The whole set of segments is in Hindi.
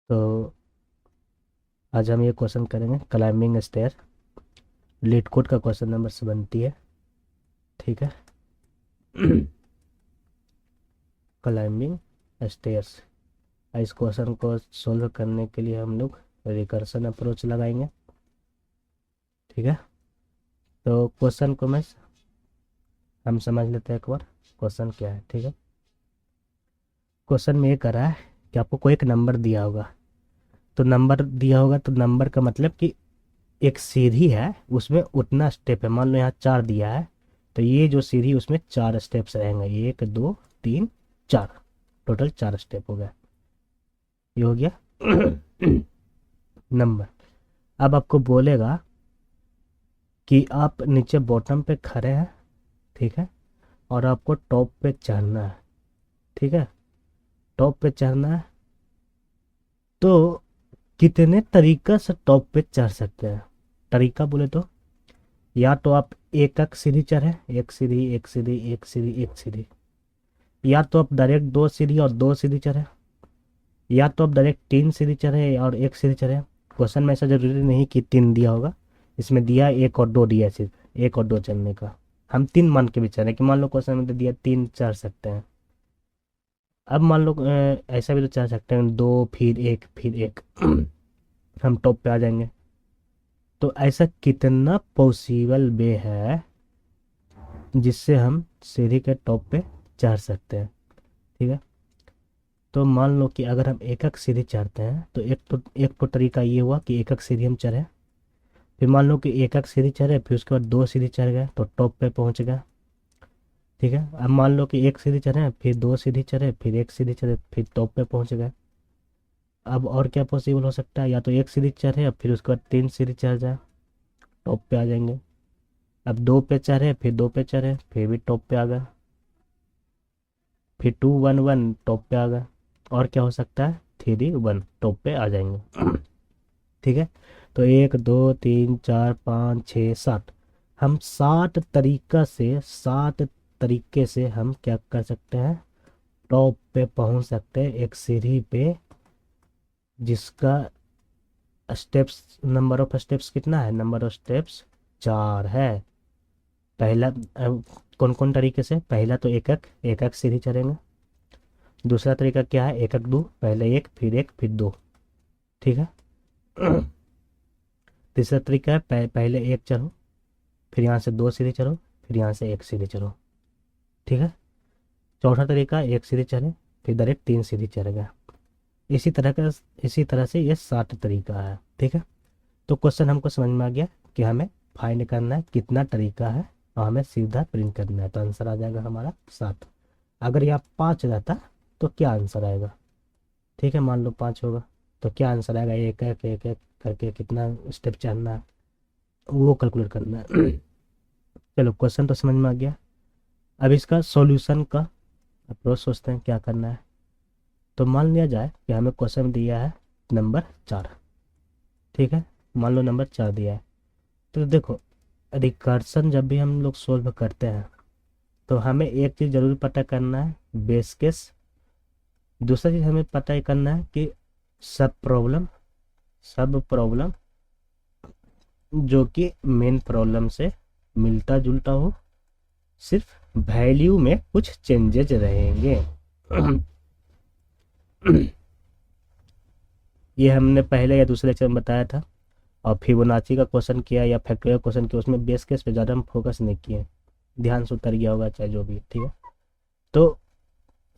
तो आज हम ये क्वेश्चन करेंगे क्लाइंबिंग स्टेयर। लीड कोड का क्वेश्चन नंबर 70 है। ठीक है। Climbing stairs. इस क्वेश्चन को सोल्व करने के लिए हम लोग रिकर्सन अप्रोच लगाएंगे। ठीक है। तो क्वेश्चन को हम समझ लेते हैं एक बार क्वेश्चन क्या है। ठीक है। क्वेश्चन में ये कर रहा है कि आपको कोई एक नंबर दिया होगा। तो नंबर दिया होगा तो नंबर का मतलब कि एक सीढ़ी है, उसमें उतना स्टेप है। मान लो यहाँ 4 दिया है, तो ये जो सीढ़ी उसमें 4 स्टेप्स रहेंगे। 1 2 3 4, टोटल 4 स्टेप हो गया। ये हो गया नंबर। अब आपको बोलेगा कि आप नीचे बॉटम पे खड़े हैं। ठीक है। और आपको टॉप पे चढ़ना है। ठीक है। टॉप पे चढ़ना है तो कितने तरीका से टॉप पे चढ़ सकते हैं? तरीका बोले तो या तो आप एक एक सीढ़ी चढ़े, एक सीढ़ी एक सीढ़ी एक सीढ़ी एक सीढ़ी, या तो आप डायरेक्ट 2 सीढ़ी और 2 सीढ़ी चढ़े, या तो आप डायरेक्ट 3 सीढ़ी चढ़े और 1 सीढ़ी चढ़े। क्वेश्चन में ऐसा जरूरी नहीं कि 3 दिया होगा, इसमें दिया 1 और 2 दिया है, सिर्फ 1 और 2 चढ़ने का। हम 3 मान के भी चढ़े कि मान लो क्वेश्चन में तो दिया 3 चढ़ सकते हैं। अब मान लो ऐसा भी तो चढ़ सकते हैं 2 फिर 1 फिर 1। हम टॉप पे आ जाएंगे। तो ऐसा कितना पॉसिबल वे है जिससे हम सीढ़ी के टॉप पे चढ़ सकते हैं? ठीक है। तो मान लो कि अगर हम एक एक सीढ़ी चढ़ते हैं तो एक तो तरीका ये हुआ कि एक एक सीढ़ी हम चढ़े। फिर मान लो कि एक एक सीढ़ी चढ़े, फिर उसके बाद 2 सीढ़ी चढ़ गए तो टॉप पे पहुंच गए। ठीक है। अब मान लो कि एक सीढ़ी चढ़े, फिर 2 सीढ़ी चढ़े, फिर 1 सीढ़ी चढ़े, फिर टॉप पे पहुंच गए। अब और क्या पॉसिबल हो सकता है? या तो एक सीढ़ी चढ़े फिर उसके बाद 3 सीढ़ी चढ़ जाए, टॉप पे आ जाएंगे। अब 2 पे चढ़े, फिर 2 पे चढ़े, फिर भी टॉप पे आ गए। फिर 2 1 1 टॉप पे आ गए। और क्या हो सकता है? 3 1 टॉप पे आ जाएंगे। ठीक है। तो 1 2 3 4 5 6 7, हम 7 तरीके से हम क्या कर सकते हैं? टॉप पे पहुंच सकते हैं एक सीढ़ी पे जिसका स्टेप्स, नंबर ऑफ स्टेप्स कितना है? नंबर ऑफ स्टेप्स 4 है। पहला कौन कौन तरीके से? पहला तो एक एक सीढ़ी चढ़ेंगे। दूसरा तरीका क्या है? एक एक दो, पहले एक फिर 2। ठीक है। तीसरा तरीका है पहले एक चढ़ो, फिर यहाँ से 2 सीढ़ी चढ़ो, फिर यहाँ से 1 सीढ़ी चढ़ो। ठीक है। चौथा तरीका, एक सीढ़ी चढ़े, फिर डायरेक्ट 3 सीढ़ी चढ़ गया। इसी तरह का, इसी तरह से ये 7 तरीका है। ठीक है। तो क्वेश्चन हमको समझ में आ गया कि हमें फाइंड करना है कितना तरीका है और हमें सीधा प्रिंट करना है। तो आंसर आ जाएगा हमारा 7। अगर यहाँ 5 रहता तो क्या आंसर आएगा? ठीक है। मान लो 5 होगा तो क्या आंसर आएगा? एक एक करके कितना स्टेप चढ़ना है वो कैलकुलेट करना है। चलो क्वेश्चन तो समझ में आ गया। अब इसका सॉल्यूशन का अप्रोच सोचते हैं क्या करना है। तो मान लिया जाए कि हमें क्वेश्चन दिया है नंबर 4। ठीक है। मान लो नंबर 4 दिया है। तो देखो, रिकर्सन जब भी हम लोग सोल्व करते हैं तो हमें एक चीज़ जरूर पता करना है, बेस केस। दूसरा चीज़ हमें पता ही करना है कि सब प्रॉब्लम जो कि मेन प्रॉब्लम से मिलता जुलता हो, सिर्फ वैल्यू में कुछ चेंजेज रहेंगे। ये हमने पहले या दूसरे लेक्चर में बताया था। और फिबोनाची का क्वेश्चन किया या फैक्टोरियल क्वेश्चन किया, उसमें बेस केस पे ज़्यादा हम फोकस नहीं किए। ध्यान से उतर गया होगा चाहे जो भी। ठीक है। तो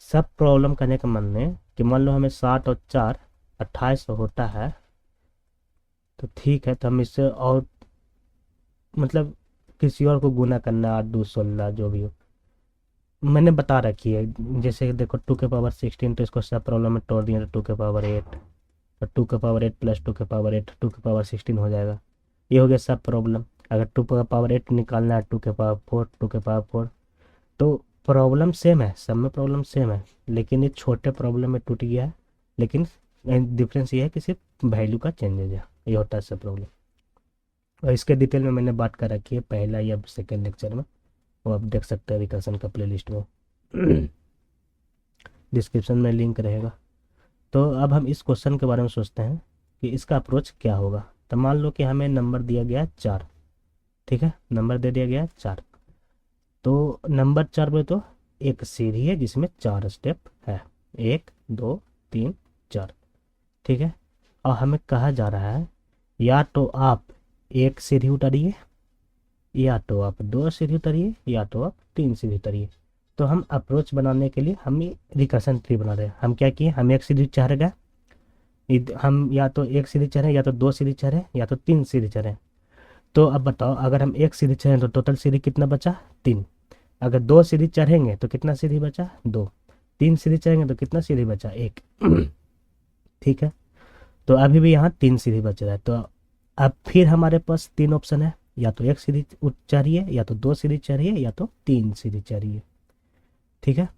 सब प्रॉब्लम करने का मन है कि मान लो हमें 7 और 4 28 होता है। तो ठीक है, तो हम इससे और मतलब किसी और को गुना करना, 8 2 16 जो भी हो मैंने बता रखी है। जैसे देखो 2 के पावर 16, तो इसको सब प्रॉब्लम में तोड़ दिया तो 2 के पावर 8, तो 2 के पावर 8 प्लस 2 के पावर 8 2 के पावर 16 हो जाएगा। ये हो गया सब प्रॉब्लम। अगर 2 के पावर 8 निकालना है, 2 के पावर 4 2 के पावर 4, तो प्रॉब्लम सेम है, सब में प्रॉब्लम सेम है, लेकिन ये छोटे प्रॉब्लम में टूट गया है। लेकिन डिफरेंस ये है कि सिर्फ वैल्यू का चेंजेज है। ये होता है सब प्रॉब्लम। और इसके डिटेल में मैंने बात कर रखी है पहला या सेकेंड लेक्चर में, वो आप देख सकते हैं रिकर्सन का प्लेलिस्ट में। डिस्क्रिप्शन में लिंक रहेगा। तो अब हम इस क्वेश्चन के बारे में सोचते हैं कि इसका अप्रोच क्या होगा। तो मान लो कि हमें नंबर दिया गया है 4, ठीक है, नंबर दे दिया गया है 4। तो नंबर 4 पे तो एक सीढ़ी है जिसमें 4 स्टेप है, 1 2 3 4, ठीक है। और हमें कहा जा रहा है या तो आप एक सीढ़ी उतारिए, या तो आप 2 सीढ़ी उतारिए, या तो आप 3 सीढ़ी उतारिए। तो हम अप्रोच बनाने के लिए हम रिकर्शन ट्री बना रहे हैं। हम क्या किए, हम एक सीढ़ी चढ़ गए, हम या तो एक सीढ़ी चढ़े, या तो 2 सीढ़ी चढ़े, या तो 3 सीढ़ी चढ़े। तो अब बताओ, अगर हम एक सीढ़ी चढ़े तो टोटल सीढ़ी कितना बचा, 3। अगर 2 सीढ़ी चढ़ेंगे तो कितना सीढ़ी बचा, 2। 3 सीढ़ी चढ़ेंगे तो कितना सीढ़ी बचा, 1। ठीक है। तो अभी भी यहाँ 3 सीढ़ी बच रहा है। तो अब फिर हमारे पास 3 ऑप्शन है, या तो एक सीढ़ी चढ़िए, या तो 2 सीढ़ी चढ़िए, या तो 3 सीढ़ी चढ़िए, ठीक है।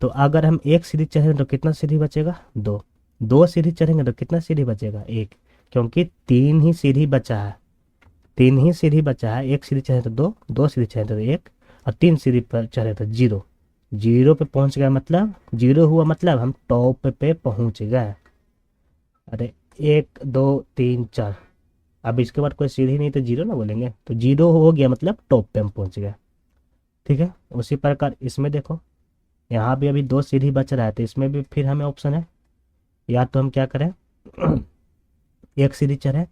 तो अगर हम एक सीढ़ी चढ़ेंगे तो कितना सीढ़ी बचेगा, 2। 2 सीढ़ी चढ़ेंगे तो कितना सीढ़ी बचेगा, 1। क्योंकि 3 ही सीढ़ी बचा है, 3 ही सीढ़ी बचा है। एक सीढ़ी चढ़े तो 2, 2 सीढ़ी चढ़े तो 1, और 3 सीढ़ी पर चढ़े तो 0। 0 पे पहुंच गए, मतलब 0 हुआ मतलब हम टॉप पे पहुंच गए। अरे 1 2 3 4, अब इसके बाद कोई सीढ़ी नहीं तो 0 ना बोलेंगे, तो 0 हो गया मतलब टॉप पे हम पहुंच गए, ठीक है। उसी प्रकार इसमें देखो, यहाँ भी अभी 2 सीढ़ी बच रहा है, तो इसमें भी फिर हमें ऑप्शन है, या तो हम क्या करें, एक सीढ़ी चढ़े,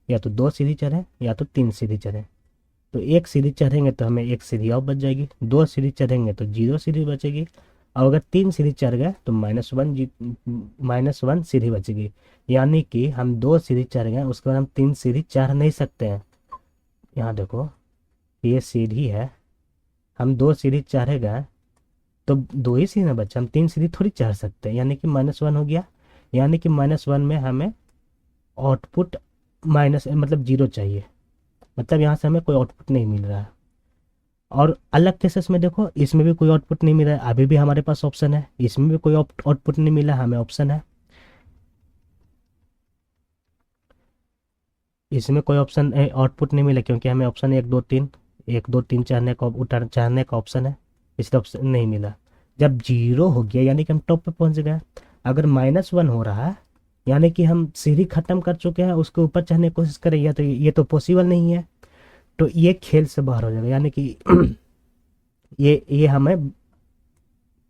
या तो 2 सीढ़ी चढ़े, या तो 3 सीढ़ी चढ़े। तो एक सीढ़ी चढ़ेंगे तो हमें एक सीढ़ी और बच जाएगी, 2 सीढ़ी चढ़ेंगे तो 0 सीढ़ी बचेगी, और अगर 3 सीढ़ी चढ़ गए तो -1 सीढ़ी बचेगी। यानी कि हम 2 सीढ़ी चढ़ गए, उसके बाद हम 3 सीढ़ी चढ़ नहीं सकते हैं। यहाँ देखो, ये सीढ़ी है, हम 2 सीढ़ी चढ़े गए तो 2 ही सीढ़ी ना बचा, हम 3 सीढ़ी थोड़ी चढ़ सकते हैं, यानी कि -1 हो गया। यानी कि -1 में हमें आउटपुट माइनस मतलब 0 चाहिए, मतलब यहाँ से हमें कोई आउटपुट नहीं मिल रहा है। और अलग केसेस में देखो, इसमें भी कोई आउटपुट नहीं मिल रहा है, अभी भी हमारे पास ऑप्शन है, इसमें भी कोई आउटपुट नहीं मिला, हमें ऑप्शन है, इसमें कोई ऑप्शन आउटपुट नहीं मिला क्योंकि हमें ऑप्शन 1 2 3 चढ़ने का उतर चढ़ने का ऑप्शन है, इसलिए ऑप्शन नहीं मिला। जब 0 हो गया यानी कि हम टॉप पे पहुंच गए। अगर -1 हो रहा है यानी कि हम सीढ़ी खत्म कर चुके हैं, उसके ऊपर चढ़ने की कोशिश करें, या तो ये तो पॉसिबल नहीं है, तो ये खेल से बाहर हो जाएगा। यानी कि ये हमें,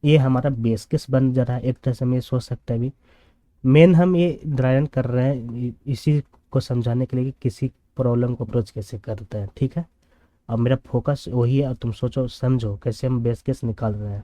ये हमारा बेस केस बन जा रहा है, एक तरह से हम ये सोच सकते हैं। अभी मेन हम ये ड्रायन कर रहे हैं इसी को समझाने के लिए कि किसी प्रॉब्लम को अप्रोच कैसे करते हैं, ठीक है। अब मेरा फोकस वही है, और तुम सोचो समझो कैसे हम बेस केस निकाल रहे हैं।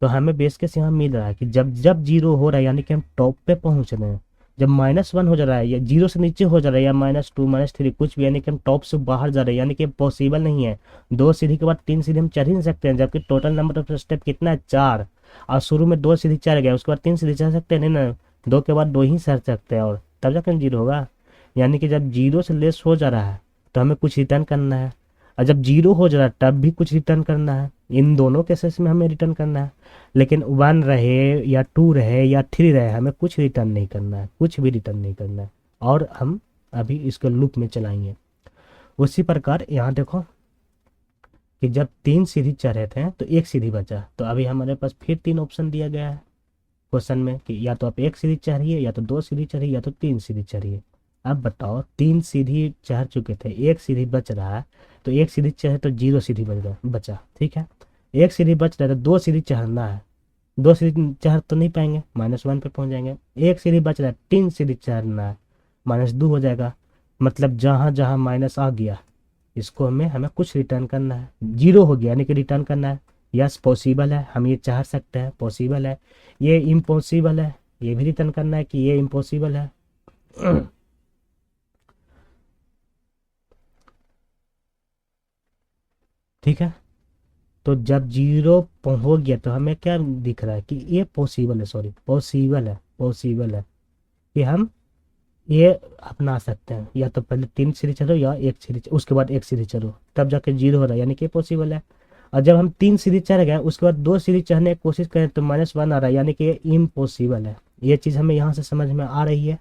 तो हमें बेस केस यहाँ मिल रहा है कि जब जब 0 हो रहा है यानी कि हम टॉप पे पहुंच रहे हैं। जब -1 हो जा रहा है, या 0 से नीचे हो जा रहा है, या -2 -3 कुछ भी, यानी कि हम टॉप से बाहर जा रहे हैं, यानी कि पॉसिबल नहीं है। 2 सीढ़ी के बाद 3 सीढ़ी हम चढ़ ही नहीं सकते हैं, जबकि टोटल नंबर ऑफ स्टेप कितना है, 4। और शुरू में 2 सीढ़ी चढ़ गया, उसके बाद 3 सीढ़ी चढ़ सकते हैं, नहीं ना, 2 के बाद 2 ही चढ़ सकते हैं, और तब जाकर 0 होगा। यानी कि जब 0 से लेस हो जा रहा है तो हमें कुछ रिटर्न करना है, और जब 0 हो जा रहा है तब भी कुछ रिटर्न करना है। इन दोनों केसेस में हमें रिटर्न करना है। लेकिन 1 रहे या 2 रहे या 3 रहे, हमें कुछ रिटर्न नहीं करना है, कुछ भी रिटर्न नहीं करना है। और हम अभी इसको लूप में चलाएंगे। उसी प्रकार यहाँ देखो कि जब 3 सीढ़ी चढ़े थे तो एक सीढ़ी बचा, तो अभी हमारे पास फिर 3 ऑप्शन दिया गया है क्वेश्चन में कि या तो आप एक सीढ़ी चढ़िए, या तो 2 सीढ़ी चढ़िए, या तो 3 सीढ़ी चढ़िए। अब बताओ, 3 सीढ़ी चढ़ चुके थे, एक सीढ़ी बच रहा है, तो एक सीढ़ी चढ़े तो 0 सीढ़ी बचा, ठीक है। एक सीढ़ी बच रहा है तो 2 सीढ़ी चढ़ना है, 2 सीढ़ी चढ़ तो नहीं पाएंगे, -1 पे पहुंच जाएंगे। एक सीढ़ी बच रहा है, 3 सीढ़ी चढ़ना है, -2 हो जाएगा। मतलब जहाँ जहाँ माइनस आ गया, इसको हमें हमें कुछ रिटर्न करना है। 0 हो गया यानी कि रिटर्न करना है। यस पॉसिबल है, हम ये चाह सकते हैं, पॉसिबल है। ये इम्पॉसिबल है, ये भी रिटर्न करना है कि ये इम्पॉसिबल है। ठीक है। तो जब 0 हो गया तो हमें क्या दिख रहा है कि ये पॉसिबल है, सॉरी पॉसिबल है, पॉसिबल है कि हम ये अपना सकते हैं। या तो पहले 3 सीढ़ी चलो, या एक सीढ़ी उसके बाद एक सीढ़ी चलो, तब जाके 0 हो रहा है, यानी कि पॉसिबल है। और जब हम 3 सीढ़ी चढ़ गए, उसके बाद 2 सीढ़ी चढ़ने की कोशिश करें तो -1 आ रहा है, यानी कि ये इम्पॉसिबल है। ये चीज़ हमें यहाँ से समझ में आ रही है,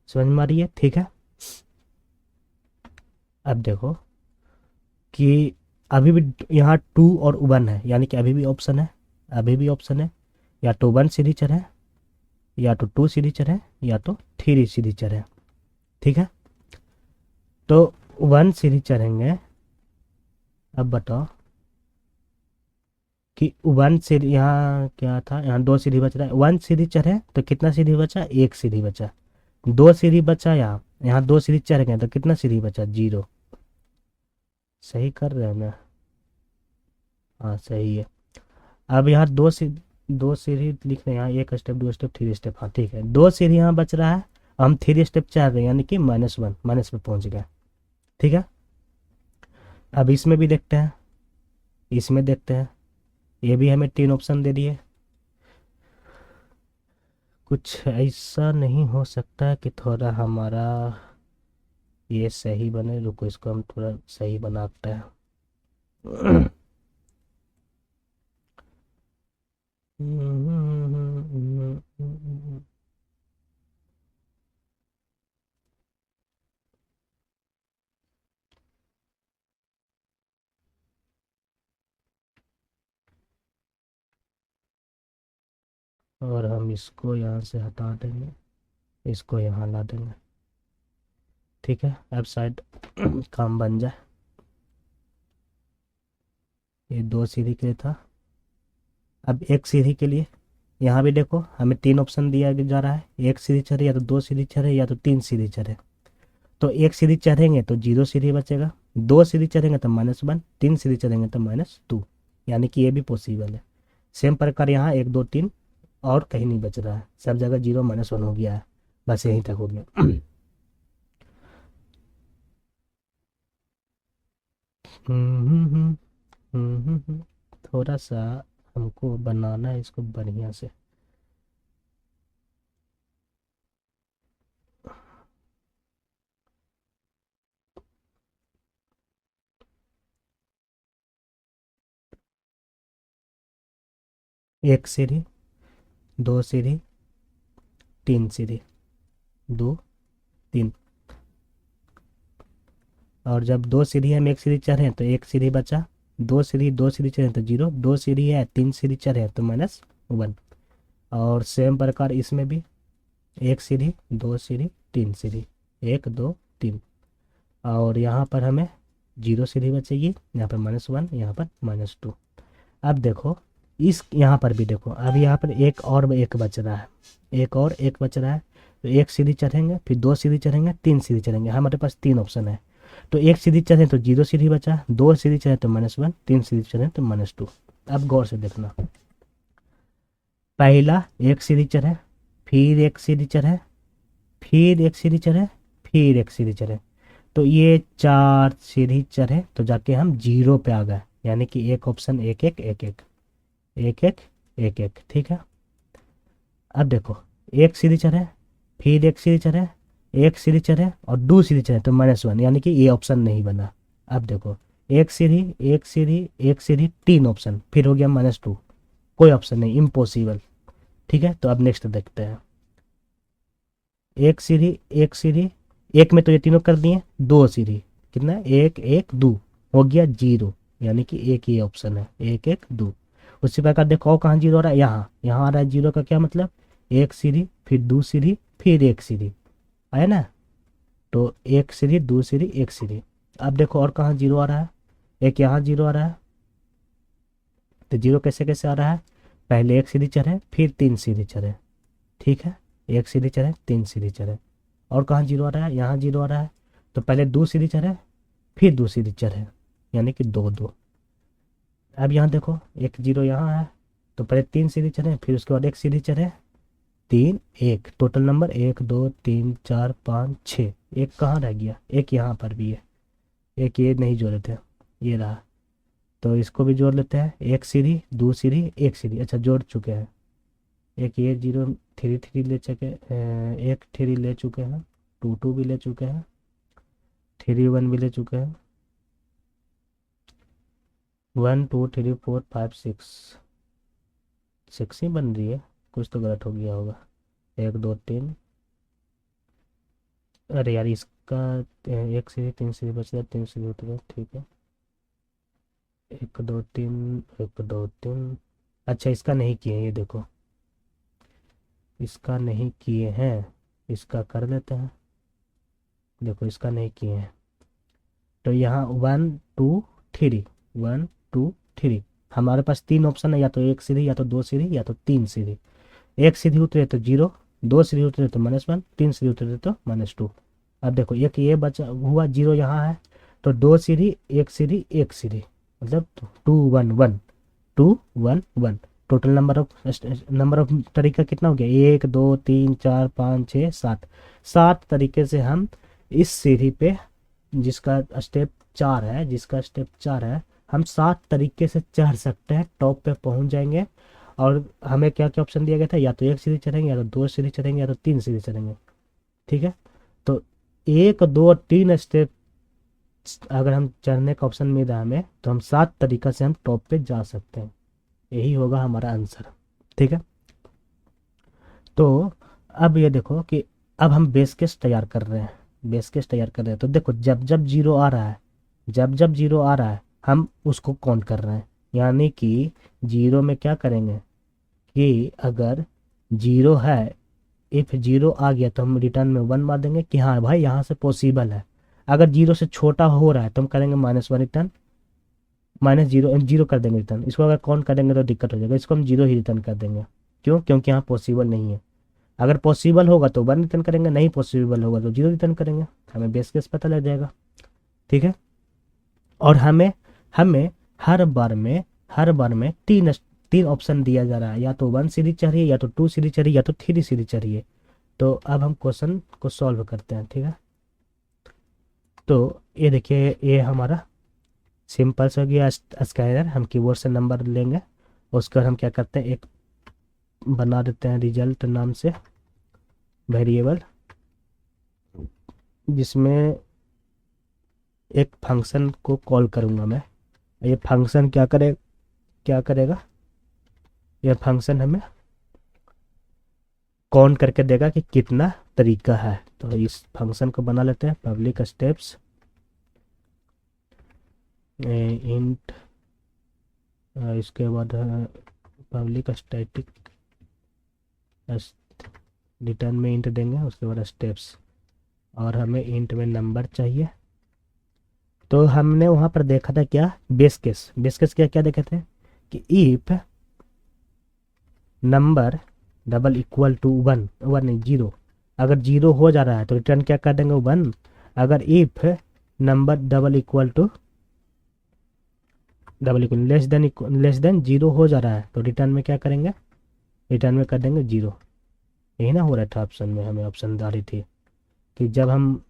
समझ में आ रही है, ठीक है। अब देखो कि अभी भी यहाँ 2 और 1 है, यानी कि अभी भी ऑप्शन है, अभी भी ऑप्शन है, या तो 1 सीढ़ी चढ़े, या तो 2 सीधी चढ़े या तो 3 सीधी चढ़े, ठीक है। तो 1 सीधी चढ़ेंगे, अब बताओ कि 1 सीधी, यहाँ क्या था, यहाँ 2 सीधी बच रहा है, 1 सीधी चढ़े तो कितना सीधी बचा, 1 सीधी बचा। 2 सीधी बचा, यहाँ 2 सीधी चढ़ गए तो कितना सीधी बचा, 0। सही कर रहे हैं ना? हाँ सही है। अब यहाँ 2 सीढ़ी लिख रहे हैं, यहाँ 1 स्टेप 2 स्टेप 3 स्टेप, हाँ ठीक है। 2 सीढ़ी यहाँ बच रहा है, हम 3 स्टेप चाह रहे हैं, यानी कि -1, माइनस पे पहुँच गए, ठीक है। अब इसमें भी देखते हैं, इसमें देखते हैं, ये भी हमें 3 ऑप्शन दे दिए। कुछ ऐसा नहीं हो सकता कि थोड़ा हमारा ये सही बने, रुको इसको हम थोड़ा सही बनाते हैं। और हम इसको यहाँ से हटा देंगे, इसको यहाँ ला देंगे, ठीक है। अब शायद काम बन जाए। ये 2 सीढ़ी के लिए था, अब 1 सीढ़ी के लिए यहाँ भी देखो हमें 3 ऑप्शन दिया जा रहा है, 1 सीढ़ी चढ़े या तो 2 सीढ़ी चढ़े या तो 3 सीढ़ी चढ़े। तो 1 सीढ़ी चढ़ेंगे तो 0 सीढ़ी बचेगा, 2 सीढ़ी चढ़ेंगे तो -1, 3 सीढ़ी चढ़ेंगे तो -2, यानी कि ये भी पॉसिबल है। सेम प्रकार यहाँ 1 2 3 और कहीं नहीं बच रहा है, सब जगह 0 -1 हो गया है, बस यहीं तक हो गया। थोड़ा सा हमको बनाना है इसको बढ़िया से। एक सीढ़ी, 2 सीढ़ी, 3 सीढ़ी, 2 3, और जब 2 सीढ़ी हम 1 सीढ़ी चढ़े तो 1 सीढ़ी बचा, 2 सीढ़ी चढ़े तो 0, 2 सीढ़ी है 3 सीढ़ी चढ़े तो -1। और सेम प्रकार इसमें भी 1 सीढ़ी 2 सीढ़ी 3 सीढ़ी, 1 2 3, और यहाँ पर हमें 0 सीढ़ी बचेगी, यहाँ पर -1, यहाँ पर -2। अब देखो इस यहाँ पर भी देखो, अब यहाँ पर एक बच रहा है, एक बच रहा है। तो 1 सीढ़ी चढ़ेंगे, फिर 2 सीढ़ी चढ़ेंगे, 3 सीढ़ी चढ़ेंगे, हमारे पास 3 ऑप्शन है। तो 1 सीढ़ी चढ़े तो 0 सीढ़ी बचा, 2 सीढ़ी चढ़े तो -1, 3 सीढ़ी चढ़े तो -2। अब गौर से देखना, पहला 1 सीढ़ी चढ़े, फिर 1 सीढ़ी चढ़े, फिर 1 सीढ़ी चढ़े, फिर 1 सीढ़ी चढ़े, तो ये 4 सीढ़ी चढ़े तो जाके हम 0 पे आ गए, यानी कि एक ऑप्शन 1 1 1 1 1 1 1 1, ठीक है। अब देखो 1 सीढ़ी चढ़े, फिर 1 सीढ़ी चढ़े, 1 सीढ़ी चढ़े और 2 सीढ़ी चढ़े तो -1, यानी कि ये ऑप्शन नहीं बना। अब देखो 1 सीढ़ी 1 सीढ़ी 1 सीढ़ी 3 ऑप्शन, फिर हो गया -2, कोई ऑप्शन नहीं, इम्पॉसिबल, ठीक है। तो अब नेक्स्ट देखते हैं, 1 सीढ़ी 1 सीढ़ी, एक में तो ये तीनों कर दिए, 2 सीढ़ी, कितना 1 1 2, हो गया 0, यानी कि एक ही ऑप्शन है 1 1 2। उसी प्रकार देखो और कहाँ 0 आ रहा है, यहाँ आ रहा है 0 का क्या मतलब, 1 सीढ़ी फिर 2 सीढ़ी फिर 1 सीढ़ी, आया ना। तो 1 सीढ़ी 2 सीढ़ी 1 सीढ़ी। अब देखो और कहाँ 0 आ रहा है, एक यहाँ 0 आ रहा है। तो 0 कैसे कैसे आ रहा है, पहले 1 सीढ़ी चढ़े फिर 3 सीढ़ी चढ़े, ठीक है, 1 सीढ़ी चढ़े 3 सीढ़ी चढ़े। और कहाँ 0 आ रहा है, यहाँ 0 आ रहा है। तो पहले 2 सीढ़ी चढ़े फिर 2 सीढ़ी चढ़े, यानी कि 2 2। अब यहाँ देखो एक 0 यहाँ है, तो पहले 3 सीढ़ी चढ़े फिर उसके बाद 1 सीढ़ी चढ़े, 3 1, टोटल नंबर 1 2 3 4 5 6, एक कहाँ रह गया, एक यहाँ पर भी है, एक ये नहीं जोड़े थे, ये रहा। तो इसको भी जोड़ लेते हैं, 1 सीढ़ी 2 सीढ़ी 1 सीढ़ी, अच्छा जोड़ चुके हैं। एक ये 0 3 3 ले चुके, 1 3 ले चुके हैं, 2 2 भी ले चुके हैं, 3 1 भी ले चुके हैं, 1 2 3 4 5 6, 6 ही बन रही है, कुछ तो गलत हो गया होगा। 1 2 3, अरे यार इसका 1 सीढ़ी 3 सीढ़ी बच रहा है, 3 सीढ़ी उतर गया, ठीक है। 1 2 3 1 2 3, अच्छा इसका नहीं किए, ये देखो इसका नहीं किए हैं, इसका कर देते हैं। देखो इसका नहीं किए हैं, तो यहाँ 1 2 3, 1 2 3 हमारे पास तीन ऑप्शन है, या तो एक सीधी, या तो दो सीधी, या तो तीन सीधी। एक सीधी उतरे तो जीरो, दो सीधी उतरे तो -1, तीन सीधी उतरे तो -2। अब देखो एक ये बचा हुआ जीरो यहाँ है, तो दो सीधी, एक सीधी, एक सीधी, मतलब 2 1 1, 2 1 1। टोटल नंबर ऑफ तरीका कितना हो गया? 1 2 3 4 5 6 7। 7 तरीके से हम इस सीढ़ी पे, जिसका स्टेप 4 है, हम 7 तरीके से चढ़ सकते हैं, टॉप पे पहुंच जाएंगे। और हमें क्या क्या ऑप्शन दिया गया था? या तो एक सीढ़ी चढ़ेंगे, या तो दो सीढ़ी चढ़ेंगे, या तो तीन सीढ़ी चढ़ेंगे। ठीक है, तो 1 2 3 स्टेप अगर हम चढ़ने का ऑप्शन मिल रहा है हमें, तो हम 7 तरीका से हम टॉप पे जा सकते हैं। यही होगा हमारा आंसर। ठीक है, तो अब ये देखो कि अब हम बेस केस तैयार कर रहे हैं, तो देखो जब जब जीरो आ रहा है, हम उसको काउंट कर रहे हैं। यानी कि जीरो में क्या करेंगे कि अगर जीरो है, इफ जीरो आ गया तो हम रिटर्न में 1 मार देंगे कि हाँ भाई यहाँ से पॉसिबल है। अगर जीरो से छोटा हो रहा है तो हम करेंगे -1 रिटर्न, -0 जीरो कर देंगे रिटर्न। इसको अगर काउंट करेंगे तो दिक्कत हो जाएगा, इसको हम जीरो ही रिटर्न कर देंगे। क्यों? क्योंकि यहाँ पॉसिबल नहीं है। अगर पॉसिबल होगा तो 1 रिटर्न करेंगे, नहीं पॉसिबल होगा तो जीरो रिटर्न करेंगे। हमें बेस केस पता लग जाएगा। ठीक है, और हमें हमें हर बार में तीन तीन ऑप्शन दिया जा रहा है, या तो 1 सीरीज चाहिए, या तो 2 सीरीज चाहिए, या तो 3 सीरीज चाहिए। तो अब हम क्वेश्चन को सॉल्व करते हैं। ठीक है, तो ये देखिए, ये हमारा सिंपल सा हो गया स्कैनर। हम कीबोर्ड से नंबर लेंगे, उसके बाद हम क्या करते हैं, एक बना देते हैं रिजल्ट नाम से वेरिएबल, जिसमें एक फंक्शन को कॉल करूँगा मैं। ये फंक्शन क्या करेगा? ये फंक्शन हमें काउंट करके देगा कि कितना तरीका है। तो इस फंक्शन को बना लेते हैं पब्लिक स्टेप्स इंट, इसके बाद पब्लिक स्टैटिक रिटर्न में इंट देंगे, उसके बाद स्टेप्स, और हमें इंट में नंबर चाहिए। तो हमने वहाँ पर देखा था क्या? बेस केस क्या क्या देखे थे कि if number double equal to 1, नहीं 0, अगर 0 हो जा रहा है तो रिटर्न क्या कर देंगे? 1। अगर इफ नंबर लेस देन 0 हो जा रहा है तो रिटर्न में क्या करेंगे? रिटर्न में कर देंगे 0। यही ना हो रहा था ऑप्शन में, हमें ऑप्शन आ रही थी कि जब हम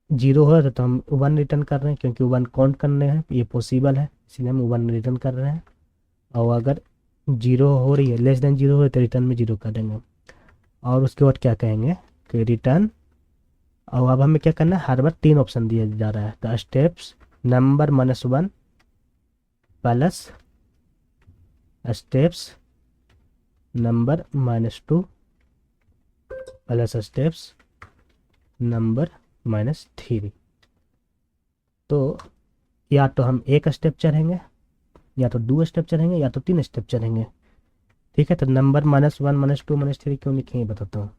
0 हो रहा था तो हम 1 रिटर्न कर रहे हैं, क्योंकि 1 काउंट करने हैं, ये पॉसिबल है, इसलिए हम 1 रिटर्न कर रहे हैं। और अगर 0 हो रही है, लेस देन 0 हो रही है, तो रिटर्न में 0 कर देंगे। और उसके बाद क्या कहेंगे कि रिटर्न। और अब हमें क्या करना है? हर बार 3 ऑप्शन दिया जा रहा है, तो steps number -1 plus steps number -2 plus steps number -3। तो या तो हम एक स्टेप चढ़ेंगे, या तो 2 स्टेप चढ़ेंगे, या तो 3 स्टेप चढ़ेंगे। ठीक है, तो नंबर -1 -2 -3 क्यों लिखे बताता हूँ।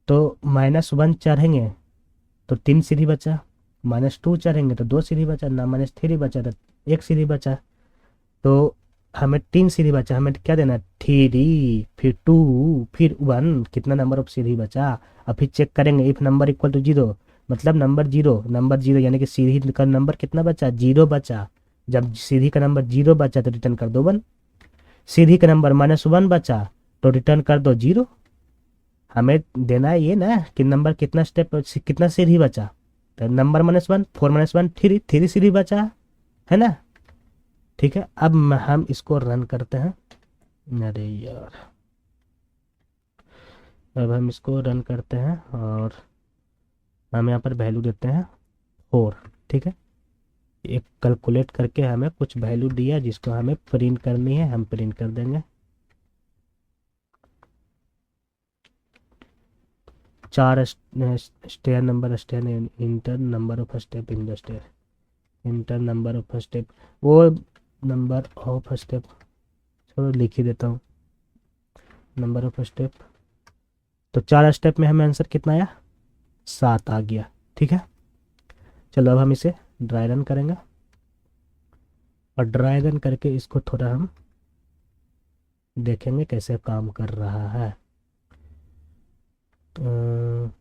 तो -1 चढ़ेंगे तो 3 सीढ़ी बचा, -2 चढ़ेंगे तो 2 सीढ़ी बचा ना, -3 बचा तो 1 सीढ़ी बचा। तो हमें 3 सीढ़ी बचा, हमें क्या देना? 3, फिर 2, फिर 1, कितना नंबर ऑफ सीढ़ी बचा। और फिर चेक करेंगे इफ नंबर इक्वल टू 0, मतलब नंबर जीरो यानी कि सीढ़ी का नंबर कितना बचा? 0 बचा। जब सीढ़ी का नंबर 0 बचा तो रिटर्न कर दो 1। सीढ़ी का नंबर -1 बचा तो रिटर्न कर दो 0। हमें देना है ये ना कि नंबर कितना स्टेप, कितना सीढ़ी बचा। तो नंबर -1, 4 -1 3 सीढ़ी बचा है ना। ठीक है, अब हम इसको रन करते हैं। अरे यार, अब हम इसको रन करते हैं और हम यहाँ पर वैल्यू देते हैं 4। ठीक है, एक कैलकुलेट करके हमें कुछ वैल्यू दिया जिसको हमें प्रिंट करनी है, हम प्रिंट कर देंगे। 4 stair number, stair enter number of step in the stair, enter number of step, वो नंबर ऑफ स्टेप छोड़ो, लिख ही देता हूँ। Number of step. तो 4 स्टेप में हमें आंसर कितना आया? 7 आ गया। ठीक है, चलो अब हम इसे ड्राई रन करेंगे और ड्राई रन करके इसको थोड़ा हम देखेंगे कैसे काम कर रहा है। अ,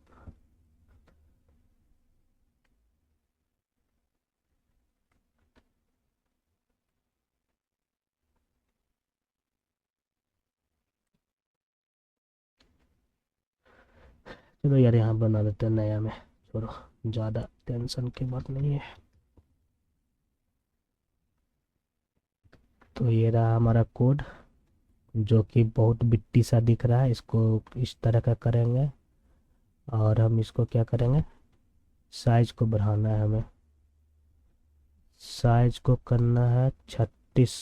चलो यार यहाँ बना देते हैं नया में, छोड़ो, ज़्यादा टेंशन की बात नहीं है। तो ये रहा हमारा कोड, जो कि बहुत बिट्टी सा दिख रहा है। इसको इस तरह का करेंगे और हम इसको क्या करेंगे, साइज को बढ़ाना है हमें। साइज को करना है 36।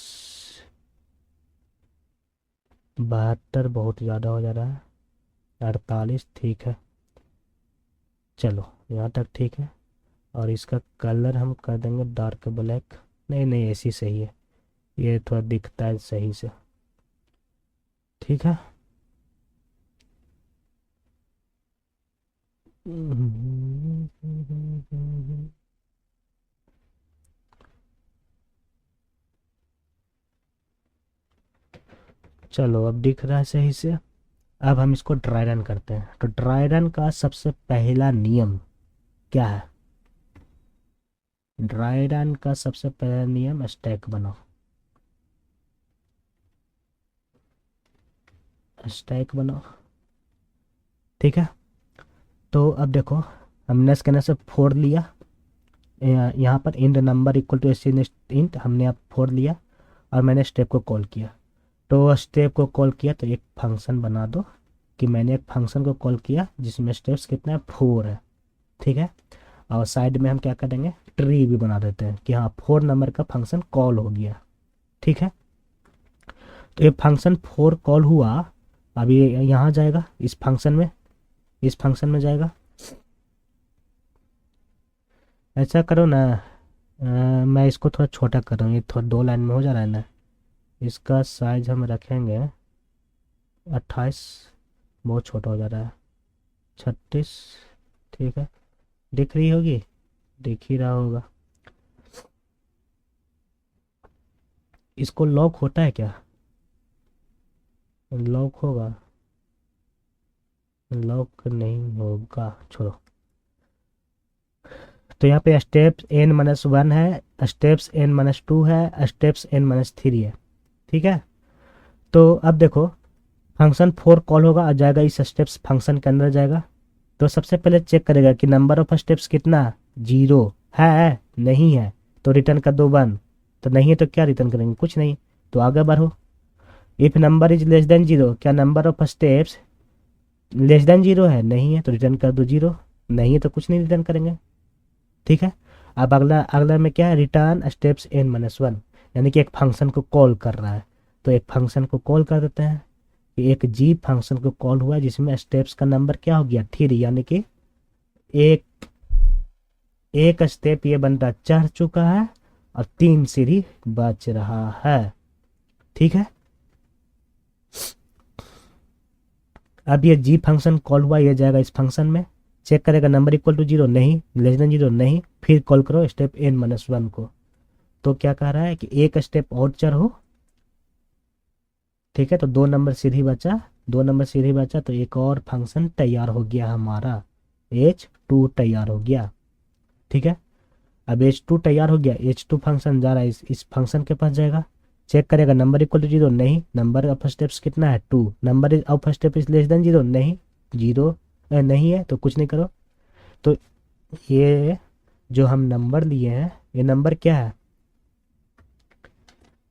72 बहुत ज़्यादा हो जा रहा है। 48 ठीक है, चलो यहाँ तक ठीक है। और इसका कलर हम कर देंगे डार्क ब्लैक। नहीं नहीं, ऐसी सही है, ये थोड़ा दिखता है सही से। ठीक है, चलो अब दिख रहा है सही से। अब हम इसको ड्राई रन करते हैं। तो ड्राई रन का सबसे पहला नियम क्या है? ड्राई रन का सबसे पहला नियम, स्टैक बनाओ। स्टैक बनाओ, ठीक है। तो अब देखो, हमने स्कैनर से 4 लिया, यहाँ पर int number equal to S int हमने अब 4 लिया और मैंने स्टेप को कॉल किया। तो स्टेप को कॉल किया तो एक फंक्शन बना दो कि मैंने एक फंक्शन को कॉल किया जिसमें स्टेप्स कितना है, 4 है। ठीक है, और साइड में हम क्या करेंगे, ट्री भी बना देते हैं कि हाँ 4 नंबर का फंक्शन कॉल हो गया। ठीक है, तो ये फंक्शन 4 कॉल हुआ। अभी यहाँ जाएगा इस फंक्शन में, इस फंक्शन में जाएगा। ऐसा करो ना, मैं इसको थोड़ा छोटा कर रहा हूँ, ये थोड़ा 2 लाइन में हो जा रहा है ना। इसका साइज हम रखेंगे 28, बहुत छोटा हो जा रहा है। 36 ठीक है, दिख रही होगी, दिख ही रहा होगा। इसको लॉक होता है क्या? लॉक होगा? लॉक नहीं होगा, छोड़ो। तो यहाँ पे स्टेप्स n-1 है, स्टेप्स n-2 है, स्टेप्स n-3 है। ठीक है, तो अब देखो, फंक्शन 4 कॉल होगा और जाएगा इस स्टेप्स फंक्शन के अंदर जाएगा। तो सबसे पहले चेक करेगा कि नंबर ऑफ स्टेप्स कितना, 0 है, नहीं है तो रिटर्न कर दो 1। तो नहीं है तो क्या रिटर्न करेंगे, कुछ नहीं, तो आगे बढ़ो। If number is less than 0, क्या number of steps less than 0 है, नहीं है तो रिटर्न कर दो 0, नहीं है तो कुछ नहीं रिटर्न करेंगे। ठीक है, अब अगला अगला में क्या है, रिटर्न स्टेप्स n-1, यानी कि एक फंक्शन को कॉल कर रहा है। तो एक फंक्शन को कॉल कर देते हैं कि एक जी फंक्शन को कॉल हुआ जिसमें स्टेप्स का नंबर क्या हो गया, 3, यानी कि एक एक स्टेप ये बंदा चढ़ चुका है और 3 सीढ़ी बच रहा है। ठीक है, अब ये जी फंक्शन कॉल हुआ, ये जाएगा इस फंक्शन में, चेक करेगा नंबर इक्वल टू 0 नहीं, लेस देन 0 नहीं, फिर कॉल करो स्टेप n-1 को। तो क्या कह रहा है कि एक स्टेप और चढ़ो। ठीक है, तो 2 नंबर सीढ़ी बचा, 2 नंबर सीढ़ी बचा, तो एक और फंक्शन तैयार हो गया हमारा, h2 तैयार हो गया। ठीक है, अब h2 तैयार हो गया, h2 फंक्शन जा रहा है इस फंक्शन के पास जाएगा, चेक करेगा नंबर इक्वल टू 0 नहीं, नंबर ऑफ स्टेप्स कितना है 2, number of step is less than 0 नहीं, 0 नहीं है तो कुछ नहीं करो। तो ये जो हम नंबर लिए हैं, ये नंबर क्या है,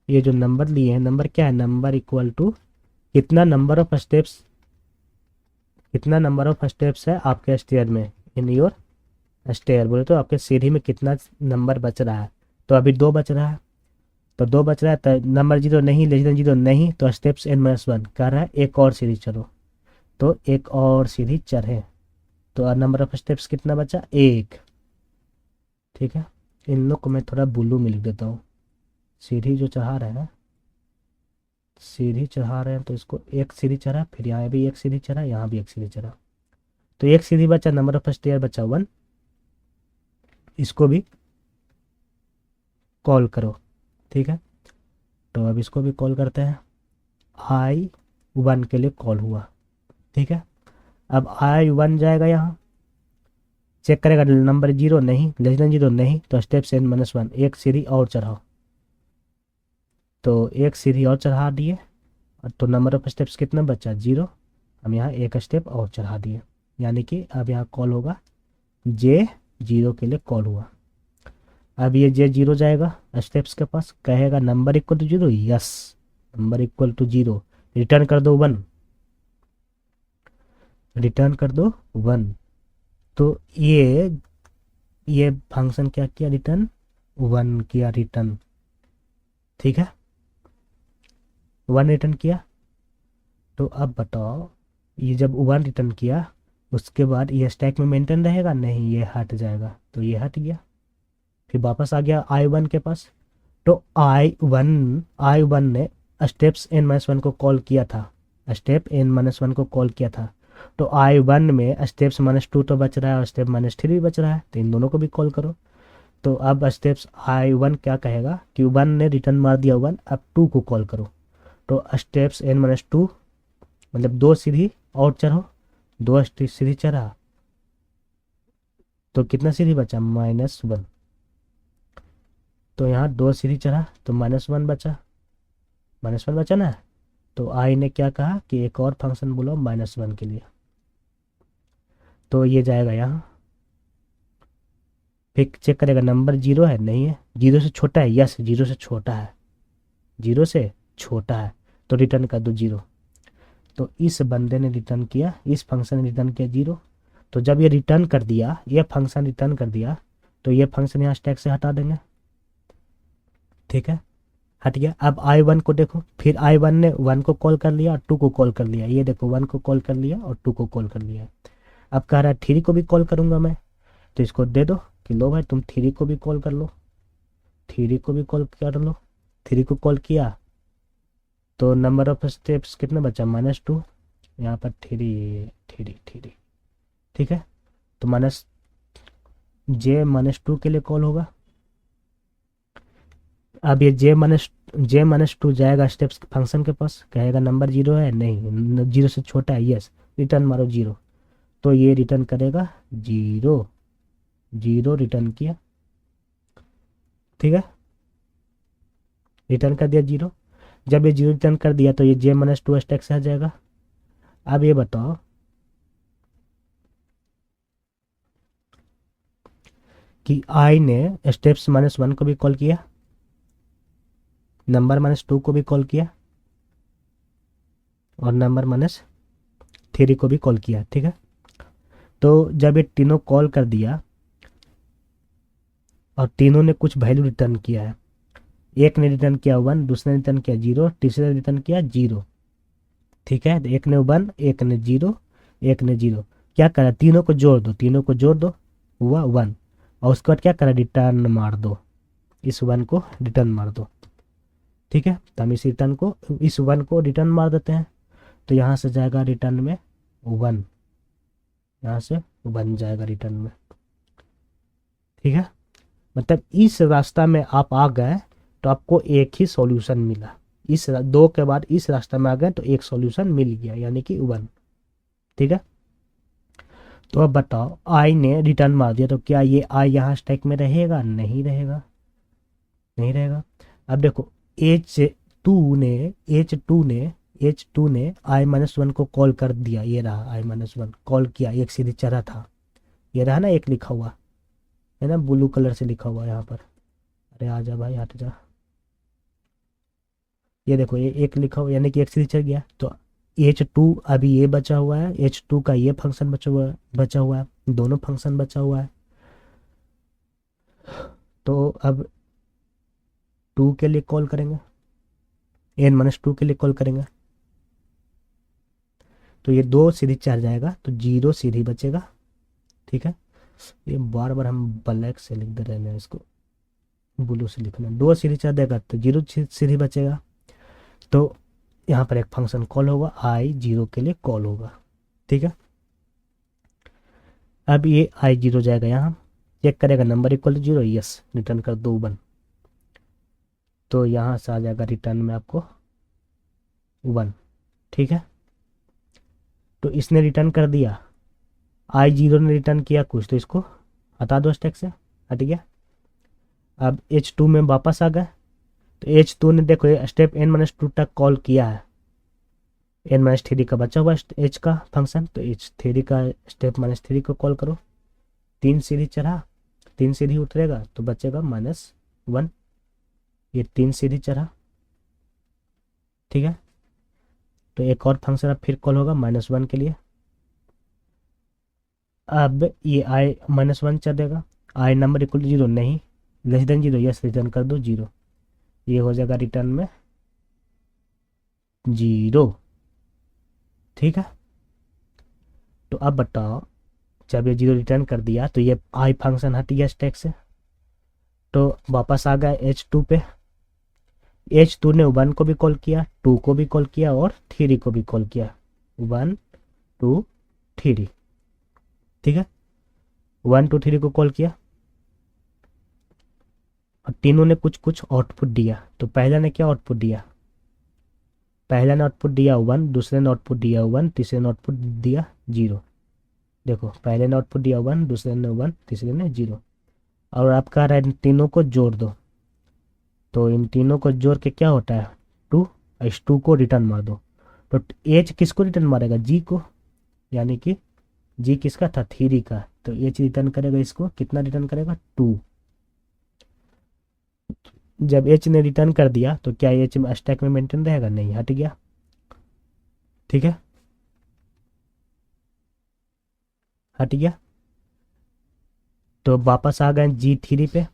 ये जो नंबर लिए हैं नंबर क्या है, नंबर इक्वल टू कितना नंबर ऑफ स्टेप्स, कितना नंबर ऑफ स्टेप्स है आपके स्टेयर में, इन योर स्टेयर, बोले तो आपके सीढ़ी में कितना नंबर बच रहा है। तो अभी 2 बच रहा है, तो 2 बच रहा है, तो नंबर 0 नहीं, लेस देन 0 नहीं, तो स्टेप्स n-1 कह रहा है एक और सीढ़ी चढ़ो। तो एक और सीढ़ी चढ़े, तो नंबर ऑफ स्टेप्स कितना बचा, 1। ठीक है, इन लोग को मैं थोड़ा ब्लू में लिख देता हूँ, सीढ़ी जो चढ़ा रहे हैं सीढ़ी चढ़ा रहे हैं तो इसको एक सीढ़ी चढ़ा, फिर यहाँ भी एक सीढ़ी चढ़ा, यहाँ भी एक सीढ़ी चढ़ा, तो एक सीढ़ी बचा, नंबर ऑफ स्टेयर बचा 1। इसको भी कॉल करो, ठीक है। तो अब इसको भी कॉल करते हैं, i1 के लिए कॉल हुआ, ठीक है। अब i1 जाएगा यहाँ, चेक करेगा नंबर 0 नहीं, लेस देन 0 नहीं, तो स्टेप्स n-1 एक सीढ़ी और चढ़ाओ, तो एक सीढ़ी और चढ़ा दिए, तो नंबर ऑफ स्टेप्स कितना बचा 0, हम यहाँ एक स्टेप और चढ़ा दिए, यानी कि अब यहाँ कॉल होगा J0 के लिए कॉल हुआ। अब ये J0 जाएगा स्टेप्स के पास, कहेगा number equal to 0, yes number equal to 0, return कर दो 1, रिटर्न कर दो 1। तो ये फंक्शन क्या किया, रिटर्न 1 किया, रिटर्न, ठीक है, 1 रिटर्न किया। तो अब बताओ, ये जब 1 रिटर्न किया उसके बाद ये स्टैक में मेंटेन रहेगा नहीं, ये हट जाएगा, तो ये हट गया, फिर वापस आ गया i1 के पास। तो i1 ने स्टेप्स n-1 को कॉल किया था, स्टेप n-1 को कॉल किया था, तो i1 में स्टेप्स -2 तो बच रहा है और स्टेप -3 भी बच रहा है, तो इन दोनों को भी कॉल करो। तो अब स्टेप्स i1 क्या कहेगा कि 1 ने रिटर्न मार दिया 1, अब 2 को कॉल करो, तो स्टेप्स n-2 मतलब 2 सीढ़ी और चढ़ो, 2 सीढ़ी चढ़ा, तो कितना सीढ़ी बचा -1, तो यहाँ 2 सीढ़ी चढ़ा तो -1 बचा, -1 बचा ना। तो आई ने क्या कहा कि एक और फंक्शन बोलो -1 के लिए, तो ये जाएगा यहाँ, फिर चेक करेगा नंबर 0 है नहीं है, 0 से छोटा है, यस 0 से छोटा है, 0 से छोटा है, तो रिटर्न कर दो 0। तो इस बंदे ने रिटर्न किया, इस फंक्शन ने रिटर्न किया 0। तो जब ये रिटर्न कर दिया, ये फंक्शन रिटर्न कर दिया, तो ये फंक्शन यहाँ स्टैक से हटा देंगे, ठीक है, हट गया। अब i1 को देखो, फिर i1 ने 1 को कॉल कर लिया और 2 को कॉल कर लिया, ये देखो 1 को कॉल कर लिया और 2 को कॉल कर लिया। अब कह रहा है 3 को भी कॉल करूंगा मैं, तो इसको दे दो कि लो भाई तुम 3 को भी कॉल कर लो, 3 को भी कॉल कर लो, 3 को कॉल किया तो नंबर ऑफ स्टेप्स कितना बचा -2, यहाँ पर 3, ठीक है, तो J-2 के लिए कॉल होगा। अब ये J-2 जाएगा स्टेप्स फंक्शन के पास, कहेगा नंबर 0 है नहीं, 0 से छोटा है, यस रिटर्न मारो 0, तो ये रिटर्न करेगा 0, 0 रिटर्न किया, ठीक है, रिटर्न कर दिया 0। जब ये 0 रिटर्न कर दिया तो ये J-2 स्टैक से आ जाएगा। अब ये बताओ कि आई ने स्टेप्स -1 को भी कॉल किया, नंबर -2 को भी कॉल किया और नंबर -3 को भी कॉल किया, ठीक है। तो जब ये तीनों कॉल कर दिया और तीनों ने कुछ वैल्यू रिटर्न किया है, एक ने रिटर्न किया 1, दूसरे ने रिटर्न किया 0, तीसरे ने रिटर्न किया 0, ठीक है, एक ने 1, एक ने 0, एक ने 0, क्या करा तीनों को जोड़ दो, तीनों को जोड़ दो हुआ 1, और उसके बाद क्या करा रिटर्न मार दो, इस 1 को रिटर्न मार दो, ठीक है। तो हम इस 1 को रिटर्न मार देते हैं, तो यहाँ से जाएगा रिटर्न में 1, यहाँ से 1 जाएगा रिटर्न में, ठीक है। मतलब इस रास्ता में आप आ गए तो आपको एक ही सॉल्यूशन मिला, इस 2 के बाद इस रास्ता में आ गए तो एक सॉल्यूशन मिल गया, यानी कि 1, ठीक है। तो अब बताओ आई ने रिटर्न मार दिया, तो क्या ये आई यहाँ स्टैक में रहेगा, नहीं रहेगा, नहीं रहेगा। अब देखो H2 ने i-1 को कॉल कर दिया, ये रहा i-1 कॉल किया, एक सीधी चढ़ा था, ये रहा ना एक लिखा हुआ है ना, ब्लू कलर से लिखा हुआ यहाँ पर, अरे आ जा भाई हट जा, ये देखो ये एक लिखा हुआ यानी कि एक सीधी चढ़ गया। तो H2 अभी ये बचा हुआ है, H2 का ये फंक्शन बचा हुआ है, दोनों फंक्शन बचा हुआ है। तो अब 2 के लिए कॉल करेंगे, n-2 के लिए कॉल करेंगे, तो ये 2 सीधी चढ़ जाएगा तो 0 सीधी बचेगा, ठीक है। ये बार बार हम ब्लैक से लिख दे रहे हैं, इसको ब्लू से लिखना, 2 सीधी चढ़ देगा तो 0 सीधी बचेगा। तो यहाँ पर एक फंक्शन कॉल होगा, आई जीरो के लिए कॉल होगा, ठीक है। अब ये आई जीरो जाएगा यहाँ, चेक करेगा number equal to zero, yes, return कर दो 1, तो यहाँ से आ जाएगा रिटर्न में आपको 1, ठीक है। तो इसने रिटर्न कर दिया, आई जीरो ने रिटर्न किया कुछ, तो इसको हटा दो स्टैक से, हट गया। अब H2 में वापस आ गए, तो H2 ने देखो स्टेप n-2 तक कॉल किया है, n-3 का बचा हुआ H का फंक्शन, तो H3 का स्टेप -3 को कॉल करो, 3 सीढ़ी चढ़ा, 3 सीढ़ी उतरेगा तो बचेगा -1, ये 3 सीढ़ी चढ़ा, ठीक है। तो एक और फंक्शन अब फिर कॉल होगा -1 के लिए। अब ये आई -1 चढ़ेगा, I number equal to zero, नहीं, less than zero, yes, return कर दो 0, ये हो जाएगा रिटर्न में 0, ठीक है। तो अब बताओ, जब ये 0 रिटर्न कर दिया तो ये आई फंक्शन हट गया स्टैक से, तो वापस आ गया H2 पे, H2 ने 1 को भी कॉल किया, 2 को भी कॉल किया और 3 को भी कॉल किया, 1 2 3, ठीक है। 1 2 3 को कॉल किया और तीनों ने कुछ कुछ आउटपुट दिया, तो पहला ने क्या आउटपुट दिया, पहला ने आउटपुट दिया 1, दूसरे ने आउटपुट दिया 1, तीसरे ने आउटपुट दिया 0, देखो पहले ने आउटपुट दिया 1, दूसरे ने 1, तीसरे ने 0, और आप कह रहे हैं इन तीनों को जोड़ दो, तो इन तीनों को जोड़ के क्या होता है 2, इस 2 को रिटर्न मार दो, तो H किसको रिटर्न मारेगा, G को, यानी कि G किसका था 3 का, तो H रिटर्न करेगा इसको, कितना रिटर्न करेगा 2। जब H ने रिटर्न कर दिया तो क्या H स्टैक में मेंटेन रहेगा, नहीं, हट गया, ठीक है, हट गया। तो वापस आ गए G3 पे,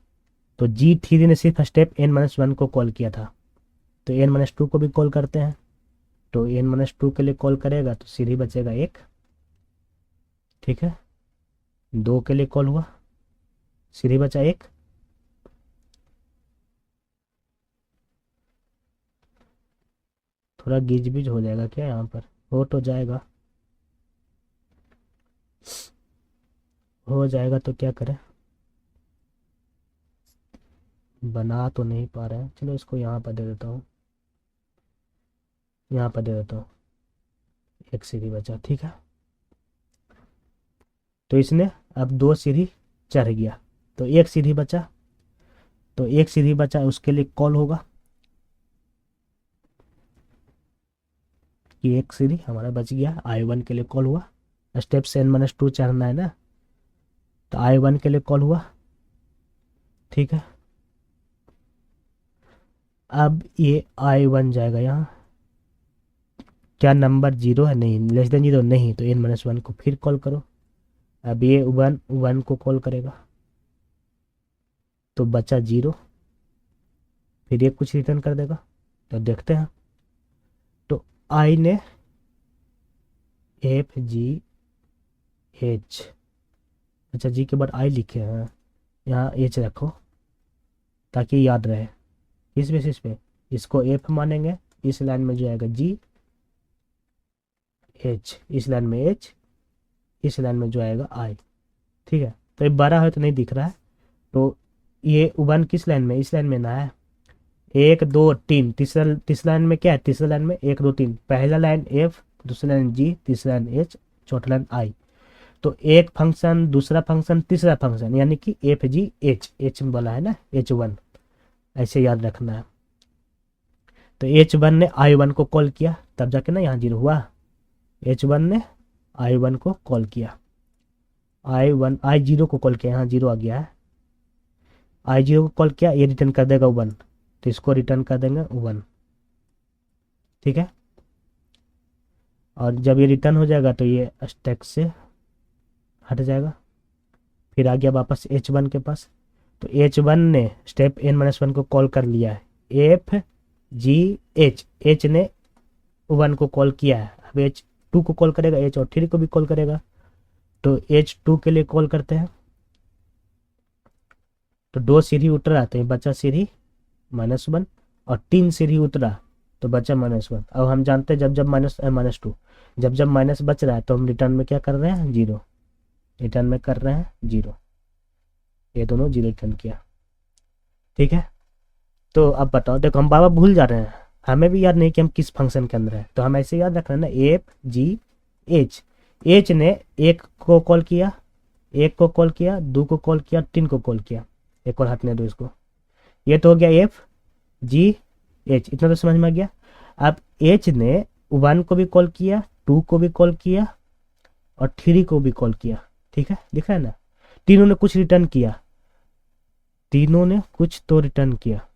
तो G3 ने सिर्फ स्टेप n-1 को कॉल किया था, तो n-2 को भी कॉल करते हैं, तो n-2 के लिए कॉल करेगा तो सीधी बचेगा 1, ठीक है, 2 के लिए कॉल हुआ, सीधी बचा 1, थोड़ा गिज बिज हो जाएगा क्या यहाँ पर, हो तो जाएगा, हो जाएगा, तो क्या करें, बना तो नहीं पा रहे हैं, चलो इसको यहाँ पर दे देता हूँ, यहाँ पर दे देता हूँ, 1 सीढ़ी बचा, ठीक है। तो इसने अब 2 सीढ़ी चढ़ गया, तो 1 सीढ़ी बचा, तो 1 सीढ़ी बचा उसके लिए कॉल होगा कि 1 सीढ़ी हमारा बच गया, I1 के लिए कॉल हुआ, स्टेप से n-2 चढ़ना है ना, तो I1 के लिए कॉल हुआ, ठीक है। अब ये I1 जाएगा यहाँ, क्या नंबर 0 है, नहीं, लेस देन 0 नहीं, तो n-1 को फिर कॉल करो, अब ये 1 को कॉल करेगा, तो बचा 0, फिर ये कुछ रिटर्न कर देगा, तो देखते हैं। तो I ने F G H, अच्छा G के बाद I लिखे हैं, यहाँ H रखो ताकि याद रहे, इस बेसिस पे इसको F मानेंगे, इस लाइन में जो आएगा G H, इस लाइन में H, इस लाइन में जो आएगा I, ठीक है। तो ये बड़ा है तो नहीं दिख रहा है, तो ये 1 किस लाइन में, इस लाइन में ना है, 1 2 3, तीसरा लाइन में क्या है, तीसरा लाइन में 1 2 3, पहला लाइन F, दूसरा लाइन G, तीसरा लाइन H, चौथा लाइन I, तो एक फंक्शन, दूसरा फंक्शन, तीसरा फंक्शन, यानी कि F G H, H वाला है ना H1, ऐसे याद रखना है। तो H1 ने I1 को कॉल किया, तब जाके ना यहाँ 0 हुआ, H1 ने I1 को कॉल किया, I0 को कॉल किया, यहाँ 0 आ गया है, I0 को कॉल किया, ये रिटर्न कर देगा 1, तो इसको रिटर्न कर देंगे 1, ठीक है। और जब ये रिटर्न हो जाएगा तो ये स्टैक से हट जाएगा, फिर आ गया वापस H1 के पास, तो H1 ने स्टेप n-1 को कॉल कर लिया है, F G H, H ने 1 को कॉल किया है, अब H2 को कॉल करेगा, H और 3 को भी कॉल करेगा, तो H2 के लिए कॉल करते हैं, तो 2 सीढ़ी उतरा तो ये बचा सीढ़ी -1, और 3 सीढ़ी उतरा तो बचा -1। अब हम जानते हैं जब जब -2, जब जब माइनस बच रहा है तो हम रिटर्न में क्या कर रहे हैं, 0, रिटर्न में कर रहे हैं 0, ये दोनों 0 रिटर्न किया। ठीक है, तो अब बताओ, देखो हम बाबा भूल जा रहे हैं, हमें भी याद नहीं कि हम किस फंक्शन के अंदर है, तो हम ऐसे याद रख रहे हैं ना, एफ जी एच। एच ने एक को कॉल किया, एक को कॉल किया, दो को कॉल किया, 3 को कॉल किया, एक और हटने दो इसको। ये तो हो गया एफ जी एच, इतना तो समझ में आ गया। अब एच ने 1 को भी कॉल किया, 2 को भी कॉल किया और 3 को भी कॉल किया। ठीक है, दिख रहा है ना, तीनों ने कुछ रिटर्न किया, तीनों ने कुछ तो रिटर्न किया।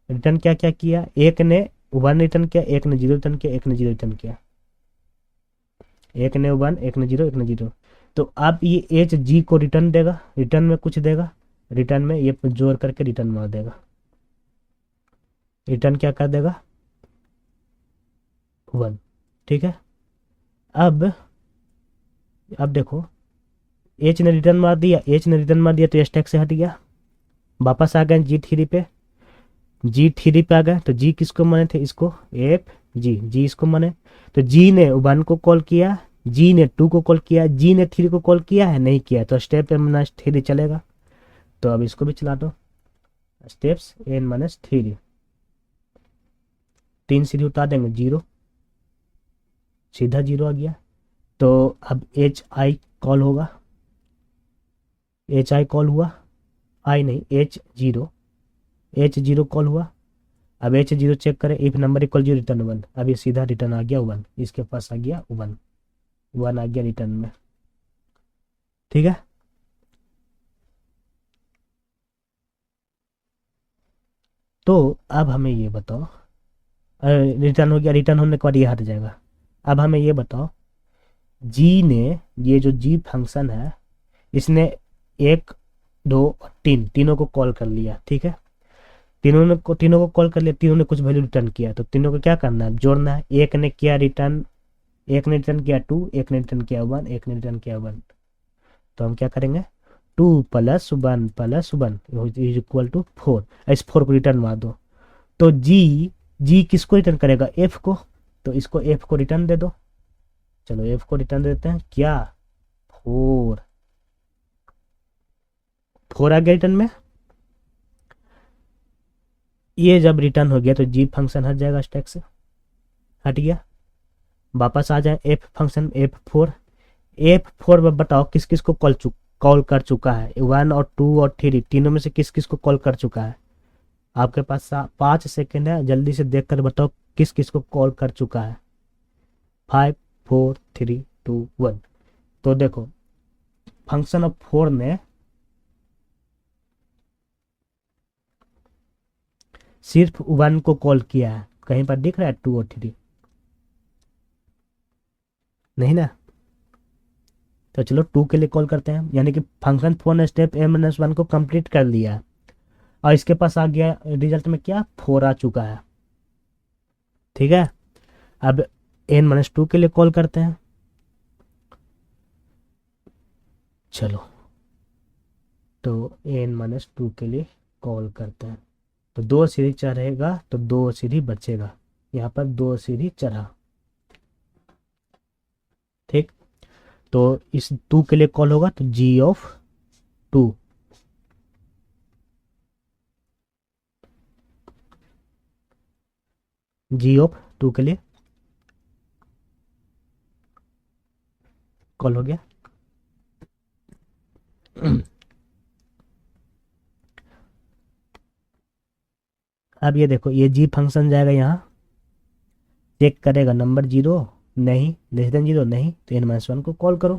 रिटर्न क्या क्या किया, एक ने 1 रिटर्न किया, एक ने 0 रिटर्न किया, एक ने 0 रिटर्न किया, एक ने 1, एक ने 0, एक ने 0। तो अब ये एच जी को रिटर्न देगा, रिटर्न में कुछ देगा, रिटर्न में ये जोड़ करके रिटर्न मार देगा, रिटर्न क्या कर देगा, 1। ठीक है, अब देखो, एच ने रिटर्न मार दिया, एच ने रिटर्न मार दिया तो स्टैक से हट गया, वापस आ गए G3 पे, G3 पे आ गए तो जी किसको माने थे, इसको एफ जी, जी इसको माने, तो जी ने 1 को कॉल किया, जी ने 2 को कॉल किया, जी ने 3 को कॉल किया है, नहीं किया, तो स्टेप n-3 चलेगा। तो अब इसको भी चला दो, स्टेप्स n-3, 3 सीधी उतार देंगे 0, सीधा 0 आ गया। तो अब एच आई कॉल होगा, एच आई कॉल हुआ, आई नहीं H0, H0 कॉल हुआ। अब H0 चेक करें, इफ नंबर इक्वल 0 रिटर्न 1, अब ये सीधा रिटर्न आ गया 1, इसके पास आ गया 1, 1 आ गया रिटर्न में। ठीक है, तो अब हमें ये बताओ, रिटर्न हो गया, रिटर्न होने के बाद ये हट जाएगा। अब हमें ये बताओ, जी ने, ये जो जी फंक्शन है, इसने 1 2 और 3 तीनों को कॉल कर लिया। ठीक है, तीनों को कॉल कर लिया, तीनों ने कुछ वैल्यू रिटर्न किया, तो तीनों को क्या करना है, जोड़ना है। एक ने किया रिटर्न, एक ने रिटर्न किया 2, एक ने रिटर्न किया 1, एक ने रिटर्न किया 1, तो हम क्या करेंगे, 2 + 1 + 1 इज इक्वल टू 4, इस 4 को रिटर्न मार दो। तो जी किसको रिटर्न करेगा, एफ को, तो इसको एफ को रिटर्न दे दो। चलो एफ को रिटर्न देते हैं, क्या 4, 4 आ गया रिटर्न में। ये जब रिटर्न हो गया तो जी फंक्शन हट जाएगा, स्टैक से हट गया। वापस आ जाए एफ फंक्शन, F4 में बताओ किस किस को कॉल कर चुका है, 1 और 2 और 3 तीनों में से किस किस को कॉल कर चुका है। आपके पास 5 सेकेंड है, जल्दी से देख कर बताओ किस किस को कॉल कर चुका है। 5 4 3 2 1। तो देखो, फंक्शन ऑफ 4 ने सिर्फ 1 को कॉल किया है, कहीं पर दिख रहा है 2 और 3, नहीं ना। तो चलो 2 के लिए कॉल करते हैं, यानी कि फंक्शन 4 ने स्टेप m-1 को कंप्लीट कर लिया है और इसके पास आ गया रिजल्ट में क्या, 4 आ चुका है। ठीक है, अब n-2 के लिए कॉल करते हैं। चलो, तो n-2 के लिए कॉल करते हैं, तो 2 सीढ़ी चढ़ेगा तो 2 सीढ़ी बचेगा, यहाँ पर 2 सीढ़ी चढ़ा। ठीक, तो इस 2 के लिए कॉल होगा तो g(2), g(2) के लिए कॉल हो गया। अब ये देखो, ये जी फंक्शन जाएगा यहाँ, चेक करेगा नंबर 0 नहीं, <0 नहीं, तो n-1 को कॉल करो,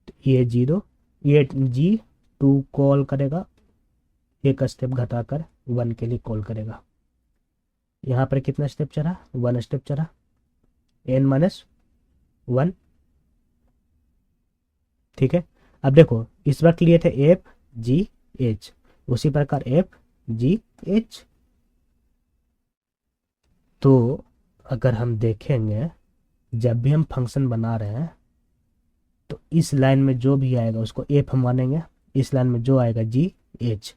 तो ये 0, ये G2 कॉल करेगा, एक स्टेप घटाकर 1 के लिए कॉल करेगा। यहाँ पर कितना स्टेप चढ़ा, 1 स्टेप चढ़ा, n-1। ठीक है, अब देखो इस वक्त लिए थे F-G-H, उसी प्रकार F-G-H। तो अगर हम देखेंगे, जब भी हम फंक्शन बना रहे हैं तो इस लाइन में जो भी आएगा उसको एफ हम मानेंगे, इस लाइन में जो आएगा G-H।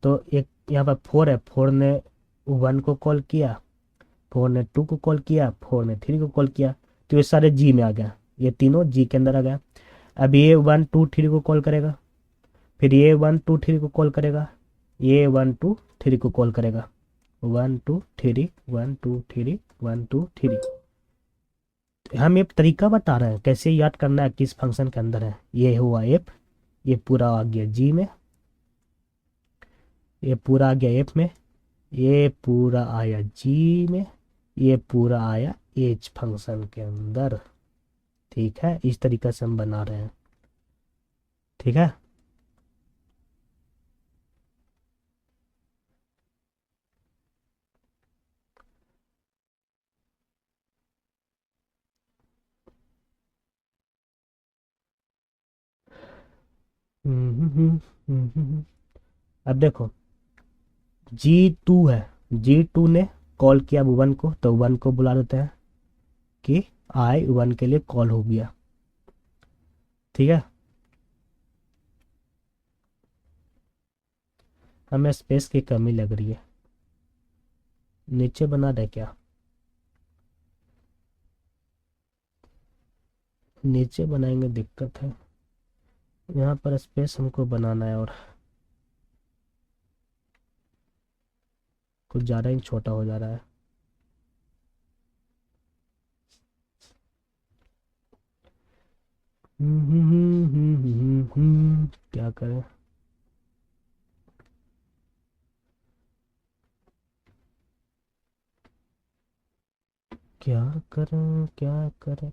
तो एक यहाँ पर 4 है, 4 ने 1 को कॉल किया, 4 ने 2 को कॉल किया, 4 ने 3 को कॉल किया, तो ये सारे जी में आ गया, ये तीनों जी के अंदर आ गया। अब ये 1 2 3 को कॉल करेगा, फिर ये 1 2 3 को कॉल करेगा, ये 1 2 3 को कॉल करेगा, 1 2 3 1 2 3 1 2 3। हम एक तरीका बता रहे हैं कैसे याद करना है, किस फंक्शन के अंदर है। ये हुआ एफ, ये पूरा आ गया जी में, ये पूरा आ गया एफ में, ये पूरा आया जी में, ये पूरा आया एच फंक्शन के अंदर। ठीक है, इस तरीके से हम बना रहे हैं। ठीक है, अब देखो G2 है, G2 ने कॉल किया वन को, तो वन को बुला देते हैं कि आई वन के लिए कॉल हो गया। ठीक है, हमें स्पेस की कमी लग रही है, नीचे बना दे क्या? नीचे बनाएंगे दिक्कत है, यहाँ पर स्पेस हमको बनाना है और कुछ ज़्यादा ही छोटा हो जा रहा है। क्या करें? क्या करें, क्या करें?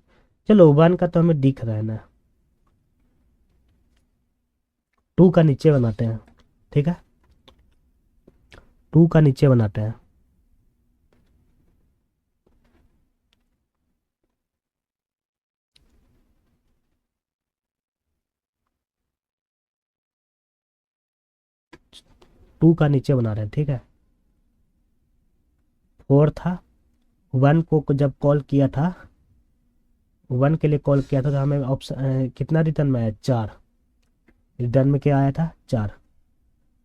चलो वन का तो हमें दिख रहा है ना, 2 का नीचे बनाते हैं। ठीक है, 2 का नीचे बनाते हैं। टू का नीचे बना रहे हैं। ठीक है, 4 था, वन को जब कॉल किया था, वन के लिए कॉल किया था, तो हमें ऑप्शन कितना रिटर्न में आया? 4। रिटर्न में क्या आया था? 4।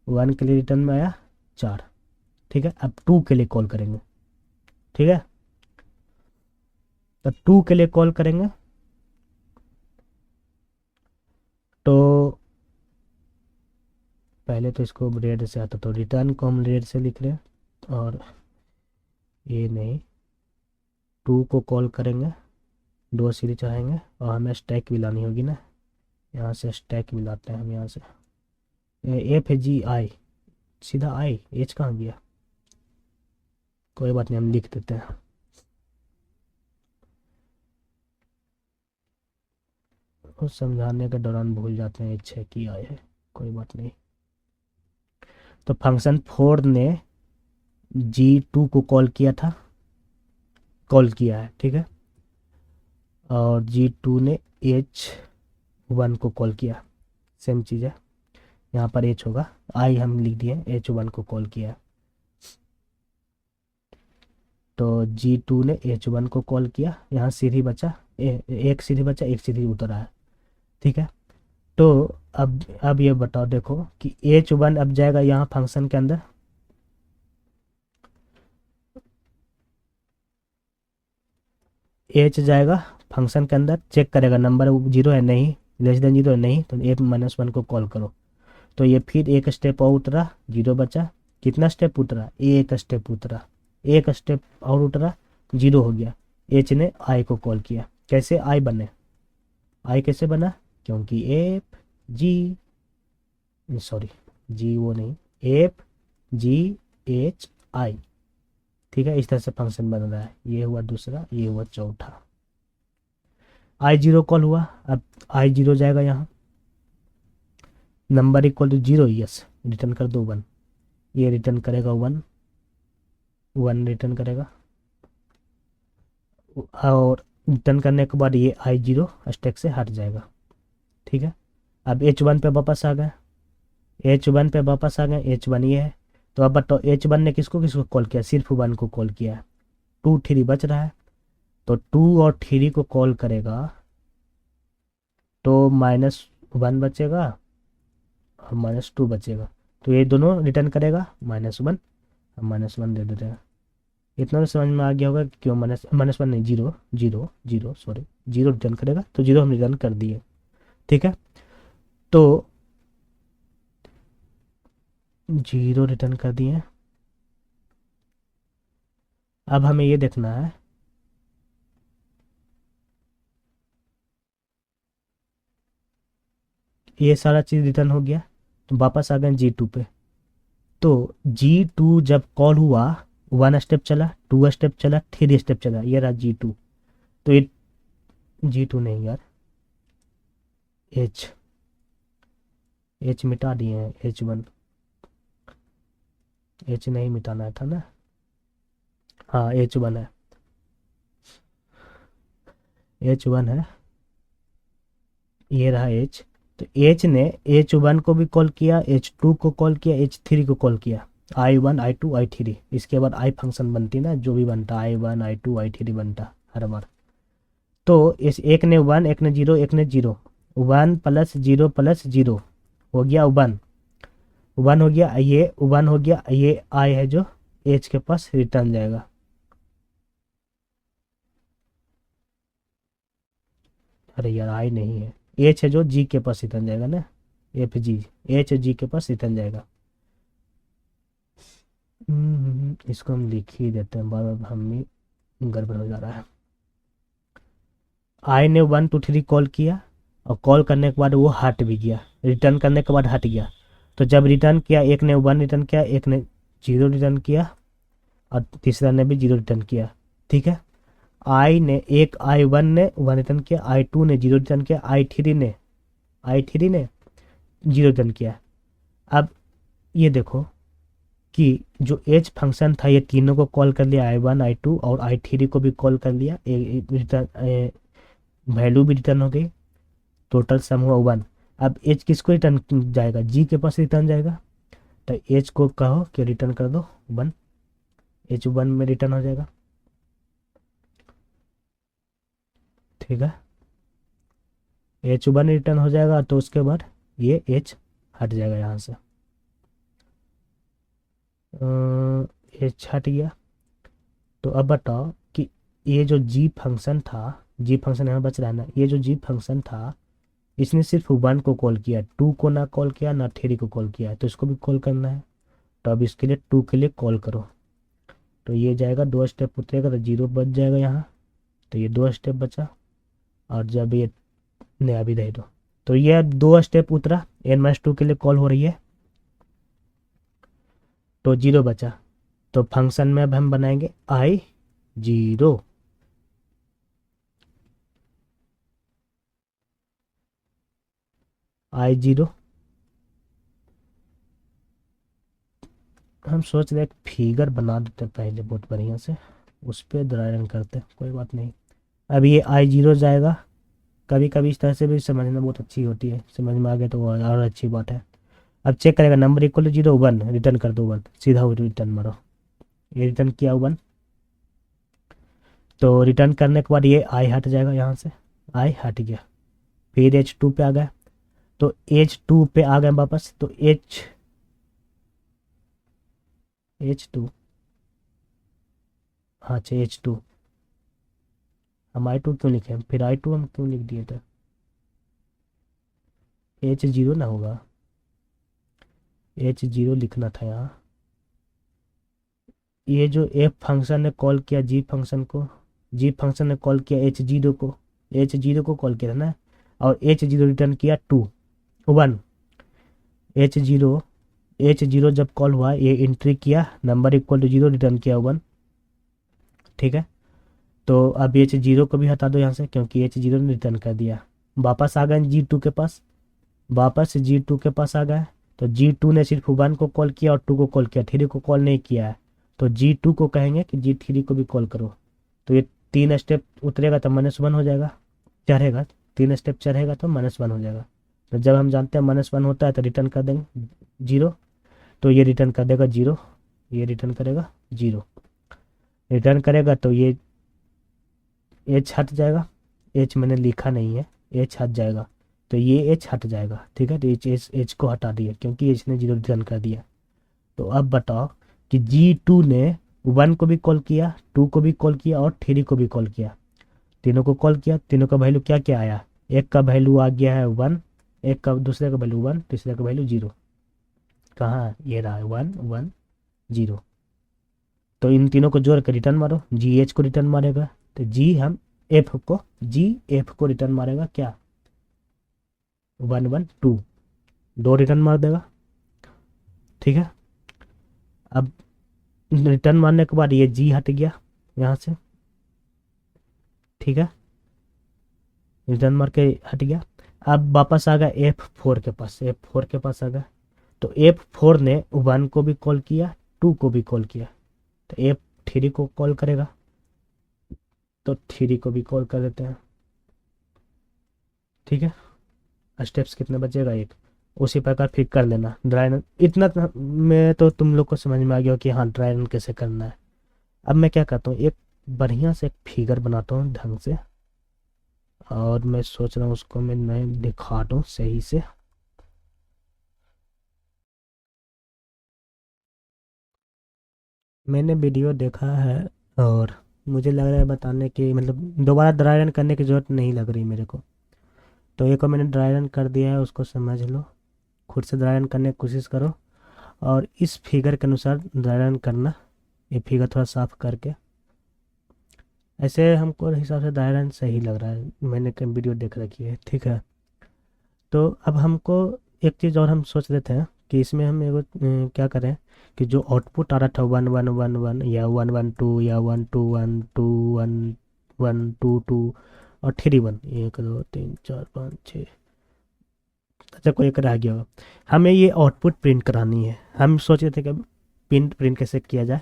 वन के लिए रिटर्न में आया 4। ठीक है, अब 2 के लिए कॉल करेंगे। ठीक है, तो 2 के लिए कॉल करेंगे, तो पहले तो इसको रेड से आता, तो रिटर्न को हम रेड से लिख रहे हैं, और ये नहीं, 2 को कॉल करेंगे, 2 सीढ़ी चढ़ाएंगे, और हमें स्टैक भी लानी होगी ना, यहाँ से स्टैक भी लाते हैं हम। यहाँ से एफ है जी आई, सीधा आई, एच कहाँ गया? कोई बात नहीं, हम लिख देते हैं। उस समझाने के दौरान भूल जाते हैं एच है कि आई है, कोई बात नहीं। तो फंक्शन 4 ने G2 को कॉल किया था, कॉल किया है। ठीक है, और G2 ने H1 को कॉल किया, सेम चीज़ है, यहाँ पर H होगा, आई हम लिख दिए, H1 को कॉल किया। तो G2 ने H1 को कॉल किया, यहाँ सीधी बचा, एक सीधी बचा, एक सीधी उतर आया। ठीक है, तो अब ये बताओ, देखो कि H1 अब जाएगा यहाँ फंक्शन के अंदर, H जाएगा फंक्शन के अंदर, चेक करेगा नंबर 0 है नहीं, लेस देन 0 है नहीं, तो F-1 को कॉल करो। तो ये फिर एक स्टेप और उतरा, 0 बचा, कितना स्टेप उतरा? एक स्टेप उतरा, एक स्टेप और उतरा, 0 हो गया। एच ने आई को कॉल किया। कैसे आई बने? आई कैसे बना? क्योंकि एफ जी, सॉरी जी वो नहीं, एफ जी एच आई। ठीक है, इस तरह से फंक्शन बन रहा है। ये हुआ दूसरा, ये हुआ चौथा। आई 0 कॉल हुआ, अब आई 0 जाएगा यहाँ, number equal to 0, yes, return कर दो 1, ये रिटर्न करेगा 1, 1 रिटर्न करेगा, और रिटर्न करने के बाद ये आई 0 स्टैक से हट जाएगा। ठीक है, अब H1 पे वापस आ गए, H1 पे वापस आ गए, H1 ये है। तो अब बताओ H1 ने किसको किसको कॉल किया? सिर्फ 1 को कॉल किया है, 2 3 बच रहा है, तो 2 और 3 को कॉल करेगा, तो -1 बचेगा और -2 बचेगा, तो ये दोनों रिटर्न करेगा -1, हम -1 दे देते हैं, इतना तो समझ में आ गया होगा कि क्यों माइनस माइनस वन नहीं, zero zero zero sorry, zero return करेगा, तो जीरो हम रिटर्न कर दिए। ठीक है, तो जीरो रिटर्न कर दिए। अब हमें ये देखना है, ये सारा चीज़ रिटर्न हो गया, तो वापस आ गए G2 पे। तो G2 जब कॉल हुआ, वन स्टेप चला, टू स्टेप चला, थ्री स्टेप चला, ये रहा G2। तो ये G2 नहीं यार, एच, एच मिटा दिए हैं, H1, एच नहीं मिटाना था ना, हाँ H1 है, H1 है, ये रहा एच। तो एच ने H1 को भी कॉल किया, H2 को कॉल किया, H3 को कॉल किया, I1 I2 I3, इसके बाद आई फंक्शन बनती ना, जो भी बनता I1 I2 I3 बनता हर बार। तो इस एक ने वन, एक ने जीरो, एक ने जीरो, वन प्लस जीरो हो गया वन, वन हो गया, ये वन हो गया, ये आई है जो एच के पास रिटर्न जाएगा। अरे यार आई नहीं है, एच है जो जी के पास रिटर्न जाएगा ना, एफ जी, एच जी के पास रिटर्न जाएगा। इसको हम लिख ही देते हैं, बार बार हम ही गड़बड़ हो जा रहा है। आई ने 1 2 3 कॉल किया, और कॉल करने के बाद वो हट भी गया, रिटर्न करने के बाद हट गया। तो जब रिटर्न किया, एक ने वन रिटर्न किया, एक ने जीरो रिटर्न किया, और तीसरा ने भी जीरो रिटर्न किया। ठीक है, आई ने एक, I1 ने वन रिटर्न किया, I2 ने जीरो रिटर्न किया, आई थ्री ने जीरो रिटर्न किया। अब ये देखो कि जो एच फंक्शन था, ये तीनों को कॉल कर लिया, I1 I2 और I3 को भी कॉल कर लिया, रिटर्न वैल्यू भी रिटर्न हो गई, टोटल सम हुआ वन। अब एच किसको रिटर्न जाएगा, जी के पास रिटर्न जाएगा। तो एच को कहो कि रिटर्न कर दो वन, एच वन में रिटर्न हो जाएगा। ठीक है, एच वन रिटर्न हो जाएगा, तो उसके बाद ये एच हट जाएगा यहाँ से, एच हट गया। तो अब बताओ कि ये जो जी फंक्शन था, जी फंक्शन यहाँ बच रहा है ना, ये जो जी फंक्शन था, इसने सिर्फ वन को कॉल किया, टू को ना कॉल किया, ना थ्री को कॉल किया, तो इसको भी कॉल करना है। तो अब इसके लिए टू के लिए कॉल करो, तो ये जाएगा, दो स्टेप उतरेगा, तो जीरो बच जाएगा यहाँ, तो ये दो स्टेप बचा। और जब ये नया भी दे दो, तो ये दो स्टेप उतरा, n-2 के लिए कॉल हो रही है, तो जीरो बचा। तो फंक्शन में अब हम बनाएंगे I0, I0। हम सोच रहे एक फिगर बना देते हैं पहले बहुत बढ़िया से, उस पर ड्राइंग करते हैं, कोई बात नहीं। अब ये I0 जाएगा, कभी कभी इस तरह से भी समझना बहुत अच्छी होती है, समझ में आ गया तो और अच्छी बात है। अब चेक करेगा, number equal to zero one, return कर दो वन, सीधा वो रिटर्न मारो, ये रिटर्न किया वन। तो रिटर्न करने के बाद ये आई हट जाएगा यहाँ से, आई हट गया, फिर H2 पे आ गया, तो H2 पे आ गए वापस, तो H2, हाँ अच्छा H2, हम I2 क्यों लिखे, फिर I2 हम क्यों लिख दिए थे, H0 ना होगा, H0 लिखना था यहाँ। ये जो एफ फंक्शन ने कॉल किया जी फंक्शन को, जी फंक्शन ने कॉल किया H0 को, H0 को कॉल किया था ना, और H0 रिटर्न किया टू वन, H0, H0 जब कॉल हुआ, ये एंट्री किया, number equal to zero, return किया वन। ठीक है, तो अब H0 को भी हटा दो यहाँ से, क्योंकि H0 ने रिटर्न कर दिया। वापस आ गए G2 के पास, वापस G2 के पास आ गए, तो G2 ने सिर्फ वन को कॉल किया और टू को कॉल किया, थ्री को कॉल नहीं किया है। तो G2 को कहेंगे कि G3 को भी कॉल करो, तो ये तीन स्टेप उतरेगा तो माइनस वन हो जाएगा, चढ़ेगा, तीन स्टेप चढ़ेगा तो माइनस वन हो जाएगा। तो जब हम जानते हैं माइनस वन होता है, तो रिटर्न कर देंगे जीरो, तो ये रिटर्न कर देगा जीरो, ये रिटर्न करेगा जीरो, रिटर्न करेगा, तो ये एच हट जाएगा, एच मैंने लिखा नहीं है, एच हट जाएगा, तो ये एच हट जाएगा। ठीक है, तो एच को हटा दिया, क्योंकि एच ने जीरो रिटर्न कर दिया। तो अब बताओ कि G2 ने वन को भी कॉल किया, टू को भी कॉल किया और थ्री को भी कॉल किया। तीनों को कॉल किया, तीनों का वैल्यू क्या क्या आया, एक का वैल्यू आ गया है वन, एक का दूसरे का वैल्यू वन, तीसरे का वैल्यू जीरो। कहाँ ये रहा है, वन वन जीरो। तो इन तीनों को जोड़ कर रिटर्न मारो, जी एच को रिटर्न मारेगा, तो जी एफ को रिटर्न मारेगा क्या, वन वन टू, दो रिटर्न मार देगा। ठीक है, अब रिटर्न मारने के बाद ये जी हट गया यहाँ से। ठीक है, रिटर्न मार के हट गया। अब वापस आ गया एफ फोर के पास आ गया। तो एफ फोर ने वन को भी कॉल किया, टू को भी कॉल किया, तो एफ थ्री को कॉल करेगा, तो थ्री को भी कॉल कर देते हैं। ठीक है, स्टेप्स कितने बचेगा, एक। उसी प्रकार फिर कर लेना ड्राई रन। इतना में तो तुम लोग को समझ में आ गया कि हाँ ड्राई रन कैसे करना है। अब मैं क्या करता हूँ, एक बढ़िया से एक फिगर बनाता हूँ ढंग से, और मैं सोच रहा हूँ उसको मैं नए दिखा दूँ सही से। मैंने वीडियो देखा है और मुझे लग रहा है बताने की, मतलब दोबारा ड्राई रन करने की ज़रूरत नहीं लग रही मेरे को। तो एक और मैंने ड्राई रन कर दिया है, उसको समझ लो, खुद से ड्राई रन करने की कोशिश करो और इस फिगर के अनुसार ड्राई रन करना। ये फिगर थोड़ा साफ करके, ऐसे हमको हिसाब से ड्राई रन सही लग रहा है, मैंने कई वीडियो देख रखी है। ठीक है, तो अब हमको एक चीज़ और हम सोच रहे थे कि इसमें हम एगो क्या करें कि जो आउटपुट आ रहा था वन वन वन वन या वन वन टू या one two one two one one two two और थ्री वन, एक दो तीन चार पाँच छः, अच्छा कोई एक रह गया होगा, हमें ये आउटपुट प्रिंट करानी है। हम सोच रहे थे कि प्रिंट प्रिंट कैसे किया जाए।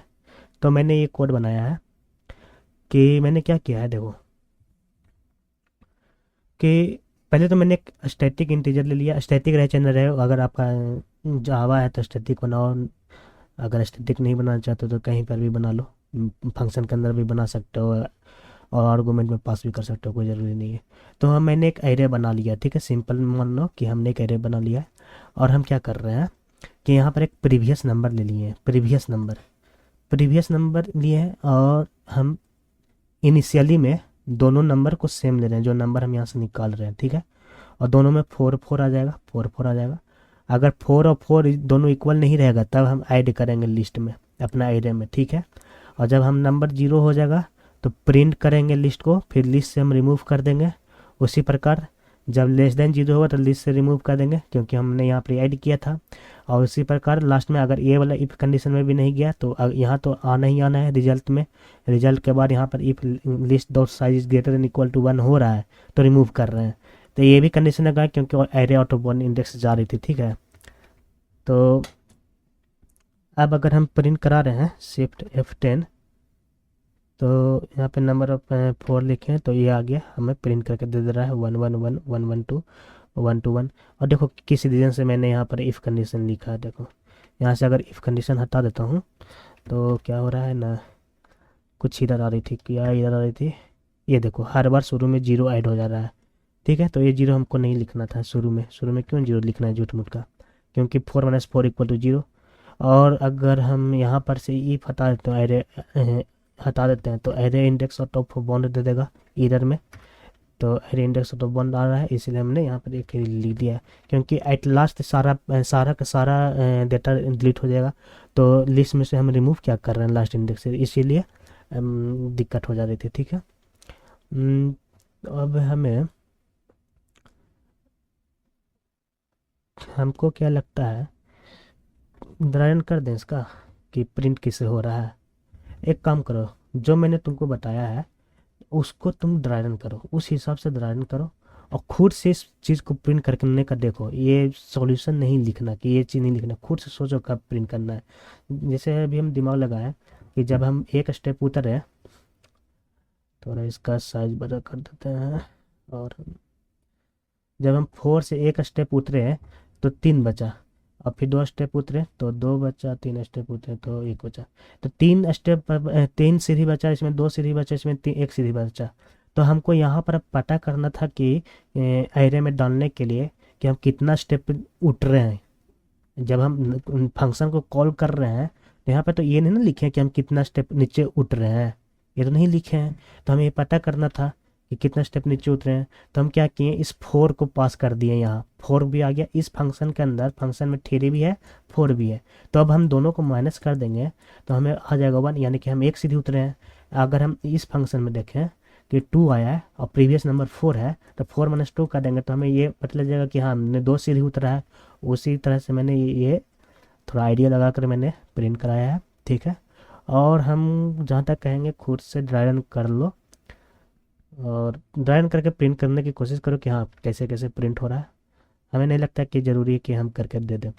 तो मैंने ये कोड बनाया है कि मैंने क्या किया है देखो, कि पहले तो मैंने एक स्टैटिक इंटीजर ले लिया। स्टैटिक रहे चाहे न रहे, अगर आपका जावा है तो स्टैटिक बनाओ, अगर स्टैटिक नहीं बनाना चाहते तो कहीं पर भी बना लो, फंक्शन के अंदर भी बना सकते हो और आर्गूमेंट में पास भी कर सकते हो, कोई ज़रूरी नहीं है। तो मैंने एक एरे बना लिया। ठीक है, सिंपल मान लो कि हमने एक एरे बना लिया है और हम क्या कर रहे हैं कि यहाँ पर एक प्रीवियस नंबर ले लिए हैं, प्रीवियस नंबर लिए हैं और हम इनिशियली में दोनों नंबर को सेम ले रहे हैं, जो नंबर हम यहाँ से निकाल रहे हैं। ठीक है, और दोनों में फोर फोर आ जाएगा, फोर फोर आ जाएगा। अगर फोर और फोर दोनों इक्वल नहीं रहेगा तब हम ऐड करेंगे लिस्ट में, अपना एरे में। ठीक है, और जब हम नंबर जीरो हो जाएगा तो प्रिंट करेंगे लिस्ट को, फिर लिस्ट से हम रिमूव कर देंगे। उसी प्रकार जब लेस देन जीरो होगा तो लिस्ट से रिमूव कर देंगे, क्योंकि हमने यहाँ पर ऐड किया था। और उसी प्रकार लास्ट में अगर ये वाला इफ कंडीशन में भी नहीं गया तो यहाँ तो आना ही आना है रिजल्ट में। रिजल्ट के बाद यहाँ पर if list dot size greater than equal to one हो रहा है तो रिमूव कर रहे हैं। तो ये भी कंडीशन लगा क्योंकि array out of one index जा रही थी। ठीक है, तो अब अगर हम प्रिंट करा रहे हैं शिफ्ट F10, तो यहाँ पे नंबर ऑफ फोर लिखे तो ये आ गया, हमें प्रिंट करके दे दे रहा है one one one one one two one two one. और देखो किस रीजन से मैंने यहाँ पर इफ़ कंडीशन लिखा है, देखो यहाँ से अगर इफ़ कंडीशन हटा देता हूँ तो क्या हो रहा है ना, कुछ इधर आ रही थी, क्या इधर आ रही थी, ये देखो हर बार शुरू में जीरो ऐड हो जा रहा है। ठीक है, तो ये जीरो हमको नहीं लिखना था शुरू में क्यों जीरो लिखना है झूठ मूठ का, क्योंकि four minus four equal to zero. और अगर हम यहाँ पर से ई हटा देते हैं, एरे हटा देते हैं तो एरे इंडेक्स और टॉप बॉन्ड दे देगा इधर में। तो एरे इंडेक्स और टॉप बॉन्ड आ रहा है, इसलिए हमने यहाँ पर एक लिख दिया है, क्योंकि एट लास्ट सारा का सारा डेटा डिलीट हो जाएगा। तो लिस्ट में से हम रिमूव क्या कर रहे हैं लास्ट इंडेक्स से, इसीलिए दिक्कत हो जा रही थी। ठीक है, तो अब हमको क्या लगता है, ड्रायन कर दें इसका कि प्रिंट किससे हो रहा है। एक काम करो, जो मैंने तुमको बताया है उसको तुम ड्रायन करो, उस हिसाब से ड्रायन करो और खुद से इस चीज़ को प्रिंट करने का देखो। ये सॉल्यूशन नहीं लिखना कि ये चीज़ नहीं लिखना, खुद से सोचो कब प्रिंट करना है। जैसे अभी हम दिमाग लगाए कि जब हम एक स्टेप उतरे, थोड़ा इसका साइज बड़ा कर देते हैं, और जब हम फोर से एक स्टेप उतरे तो तीन बचा, और फिर दो स्टेप उतरे तो दो बचा, तीन स्टेप उतरे तो एक बचा। तो तीन स्टेप पर तीन सीढ़ी बचा, इसमें दो सीढ़ी बचा, इसमें एक सीढ़ी बचा। तो हमको यहाँ पर पता करना था कि एरे में डालने के लिए कि हम कितना स्टेप उठ रहे हैं। जब हम फंक्शन को कॉल कर रहे हैं तो यहाँ पे तो ये नहीं ना लिखे हैं कि हम कितना स्टेप नीचे उठ रहे हैं, ये तो नहीं लिखे हैं। तो हमें ये पता करना था कि कितना स्टेप नीचे उतरे हैं। तो हम क्या किए, इस 4 को पास कर दिए, यहाँ 4 भी आ गया इस फंक्शन के अंदर। फंक्शन में 3 भी है 4 भी है, तो अब हम दोनों को माइनस कर देंगे तो हमें आ जाएगा 1, यानी कि हम एक सीधी उतरे हैं। अगर हम इस फंक्शन में देखें कि 2 आया है और प्रीवियस नंबर 4 है, तो 4 माइनस 2 कर देंगे तो हमें ये पता लग जाएगा कि हाँ हमने 2 सीधी उतरा है। उसी तरह से मैंने ये थोड़ा आइडिया लगा कर मैंने प्रिंट कराया है, ठीक है। और हम जहाँ तक कहेंगे खुद से ड्राई रन कर लो और ड्राई रन करके प्रिंट करने की कोशिश करो कि हाँ कैसे कैसे प्रिंट हो रहा है। हमें नहीं लगता कि ज़रूरी है कि हम करके दे दें।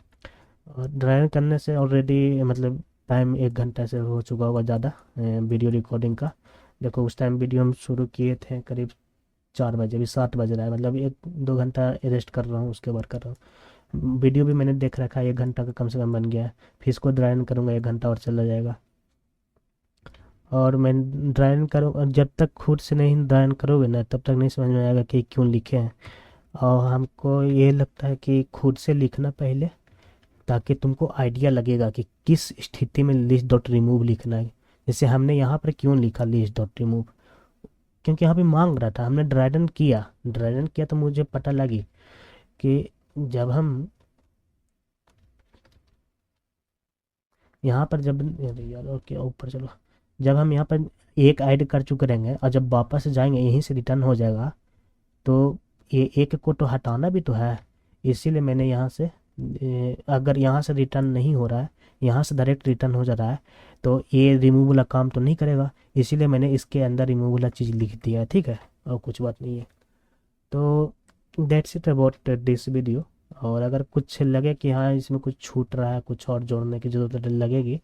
और ड्राई रन करने से ऑलरेडी मतलब टाइम 1 घंटा से हो चुका होगा ज़्यादा वीडियो रिकॉर्डिंग का। देखो उस टाइम वीडियो हम शुरू किए थे करीब 4 बजे, अभी 7 बज रहा है, मतलब 1-2 घंटा रेस्ट कर रहा हूँ उसके बाद कर रहा हूँ। वीडियो भी मैंने देख रखा है, 1 घंटा का कम से कम बन गया है। फिर इसको ड्राई रन करूँगा 1 घंटा और चला जाएगा। और मैं ड्राई रन करूँ, और जब तक खुद से नहीं ड्राई रन करोगे ना तब तक नहीं समझ में आएगा कि क्यों लिखे हैं। और हमको ये लगता है कि खुद से लिखना पहले, ताकि तुमको आइडिया लगेगा कि किस स्थिति में लिस्ट डॉट रिमूव लिखना है। जैसे हमने यहाँ पर क्यों लिखा लिस्ट डॉट रिमूव, क्योंकि यहाँ पे मांग रहा था। हमने ड्राई रन किया तो मुझे पता लगी कि जब हम यहाँ पर जब, अरे यार ओके ऊपर चलो, जब हम यहाँ पर एक ऐड कर चुके रहेंगे और जब वापस जाएंगे यहीं से रिटर्न हो जाएगा, तो ये एक को तो हटाना भी तो है। इसीलिए मैंने यहाँ से अगर यहाँ से रिटर्न नहीं हो रहा है, यहाँ से डायरेक्ट रिटर्न हो जा रहा है, तो ये रिमूव वाला काम तो नहीं करेगा। इसीलिए मैंने इसके अंदर रिमूव वाला चीज़ लिख दिया है, ठीक है, और कुछ बात नहीं है। तो that's it about this video. और अगर कुछ लगे कि हाँ इसमें कुछ छूट रहा है, कुछ और जोड़ने की ज़रूरत लगेगी,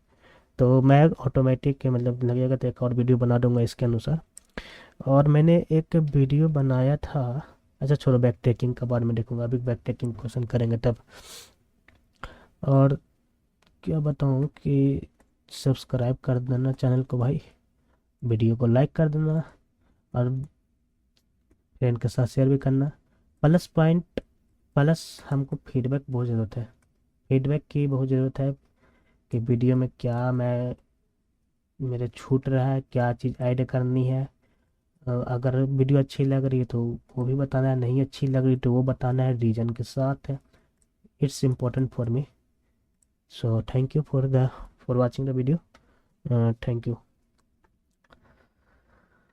तो मैं ऑटोमेटिक मतलब लगेगा तो एक और वीडियो बना दूंगा इसके अनुसार। और मैंने एक वीडियो बनाया था, अच्छा छोड़ो, बैक ट्रैकिंग का बाद में देखूंगा, अभी बैक ट्रैकिंग क्वेश्चन करेंगे तब। और क्या बताऊँ कि सब्सक्राइब कर देना चैनल को भाई, वीडियो को लाइक कर देना और फ्रेंड के साथ शेयर भी करना। प्लस पॉइंट, प्लस हमको फीडबैक बहुत ज़रूरत है, फीडबैक की बहुत ज़रूरत है कि वीडियो में क्या मैं मेरे छूट रहा है, क्या चीज़ ऐड करनी है। अगर वीडियो अच्छी लग रही है तो वो भी बताना है, नहीं अच्छी लग रही तो वो बताना है रीजन के साथ है। It's important for me. So thank you for watching the video. Thank you.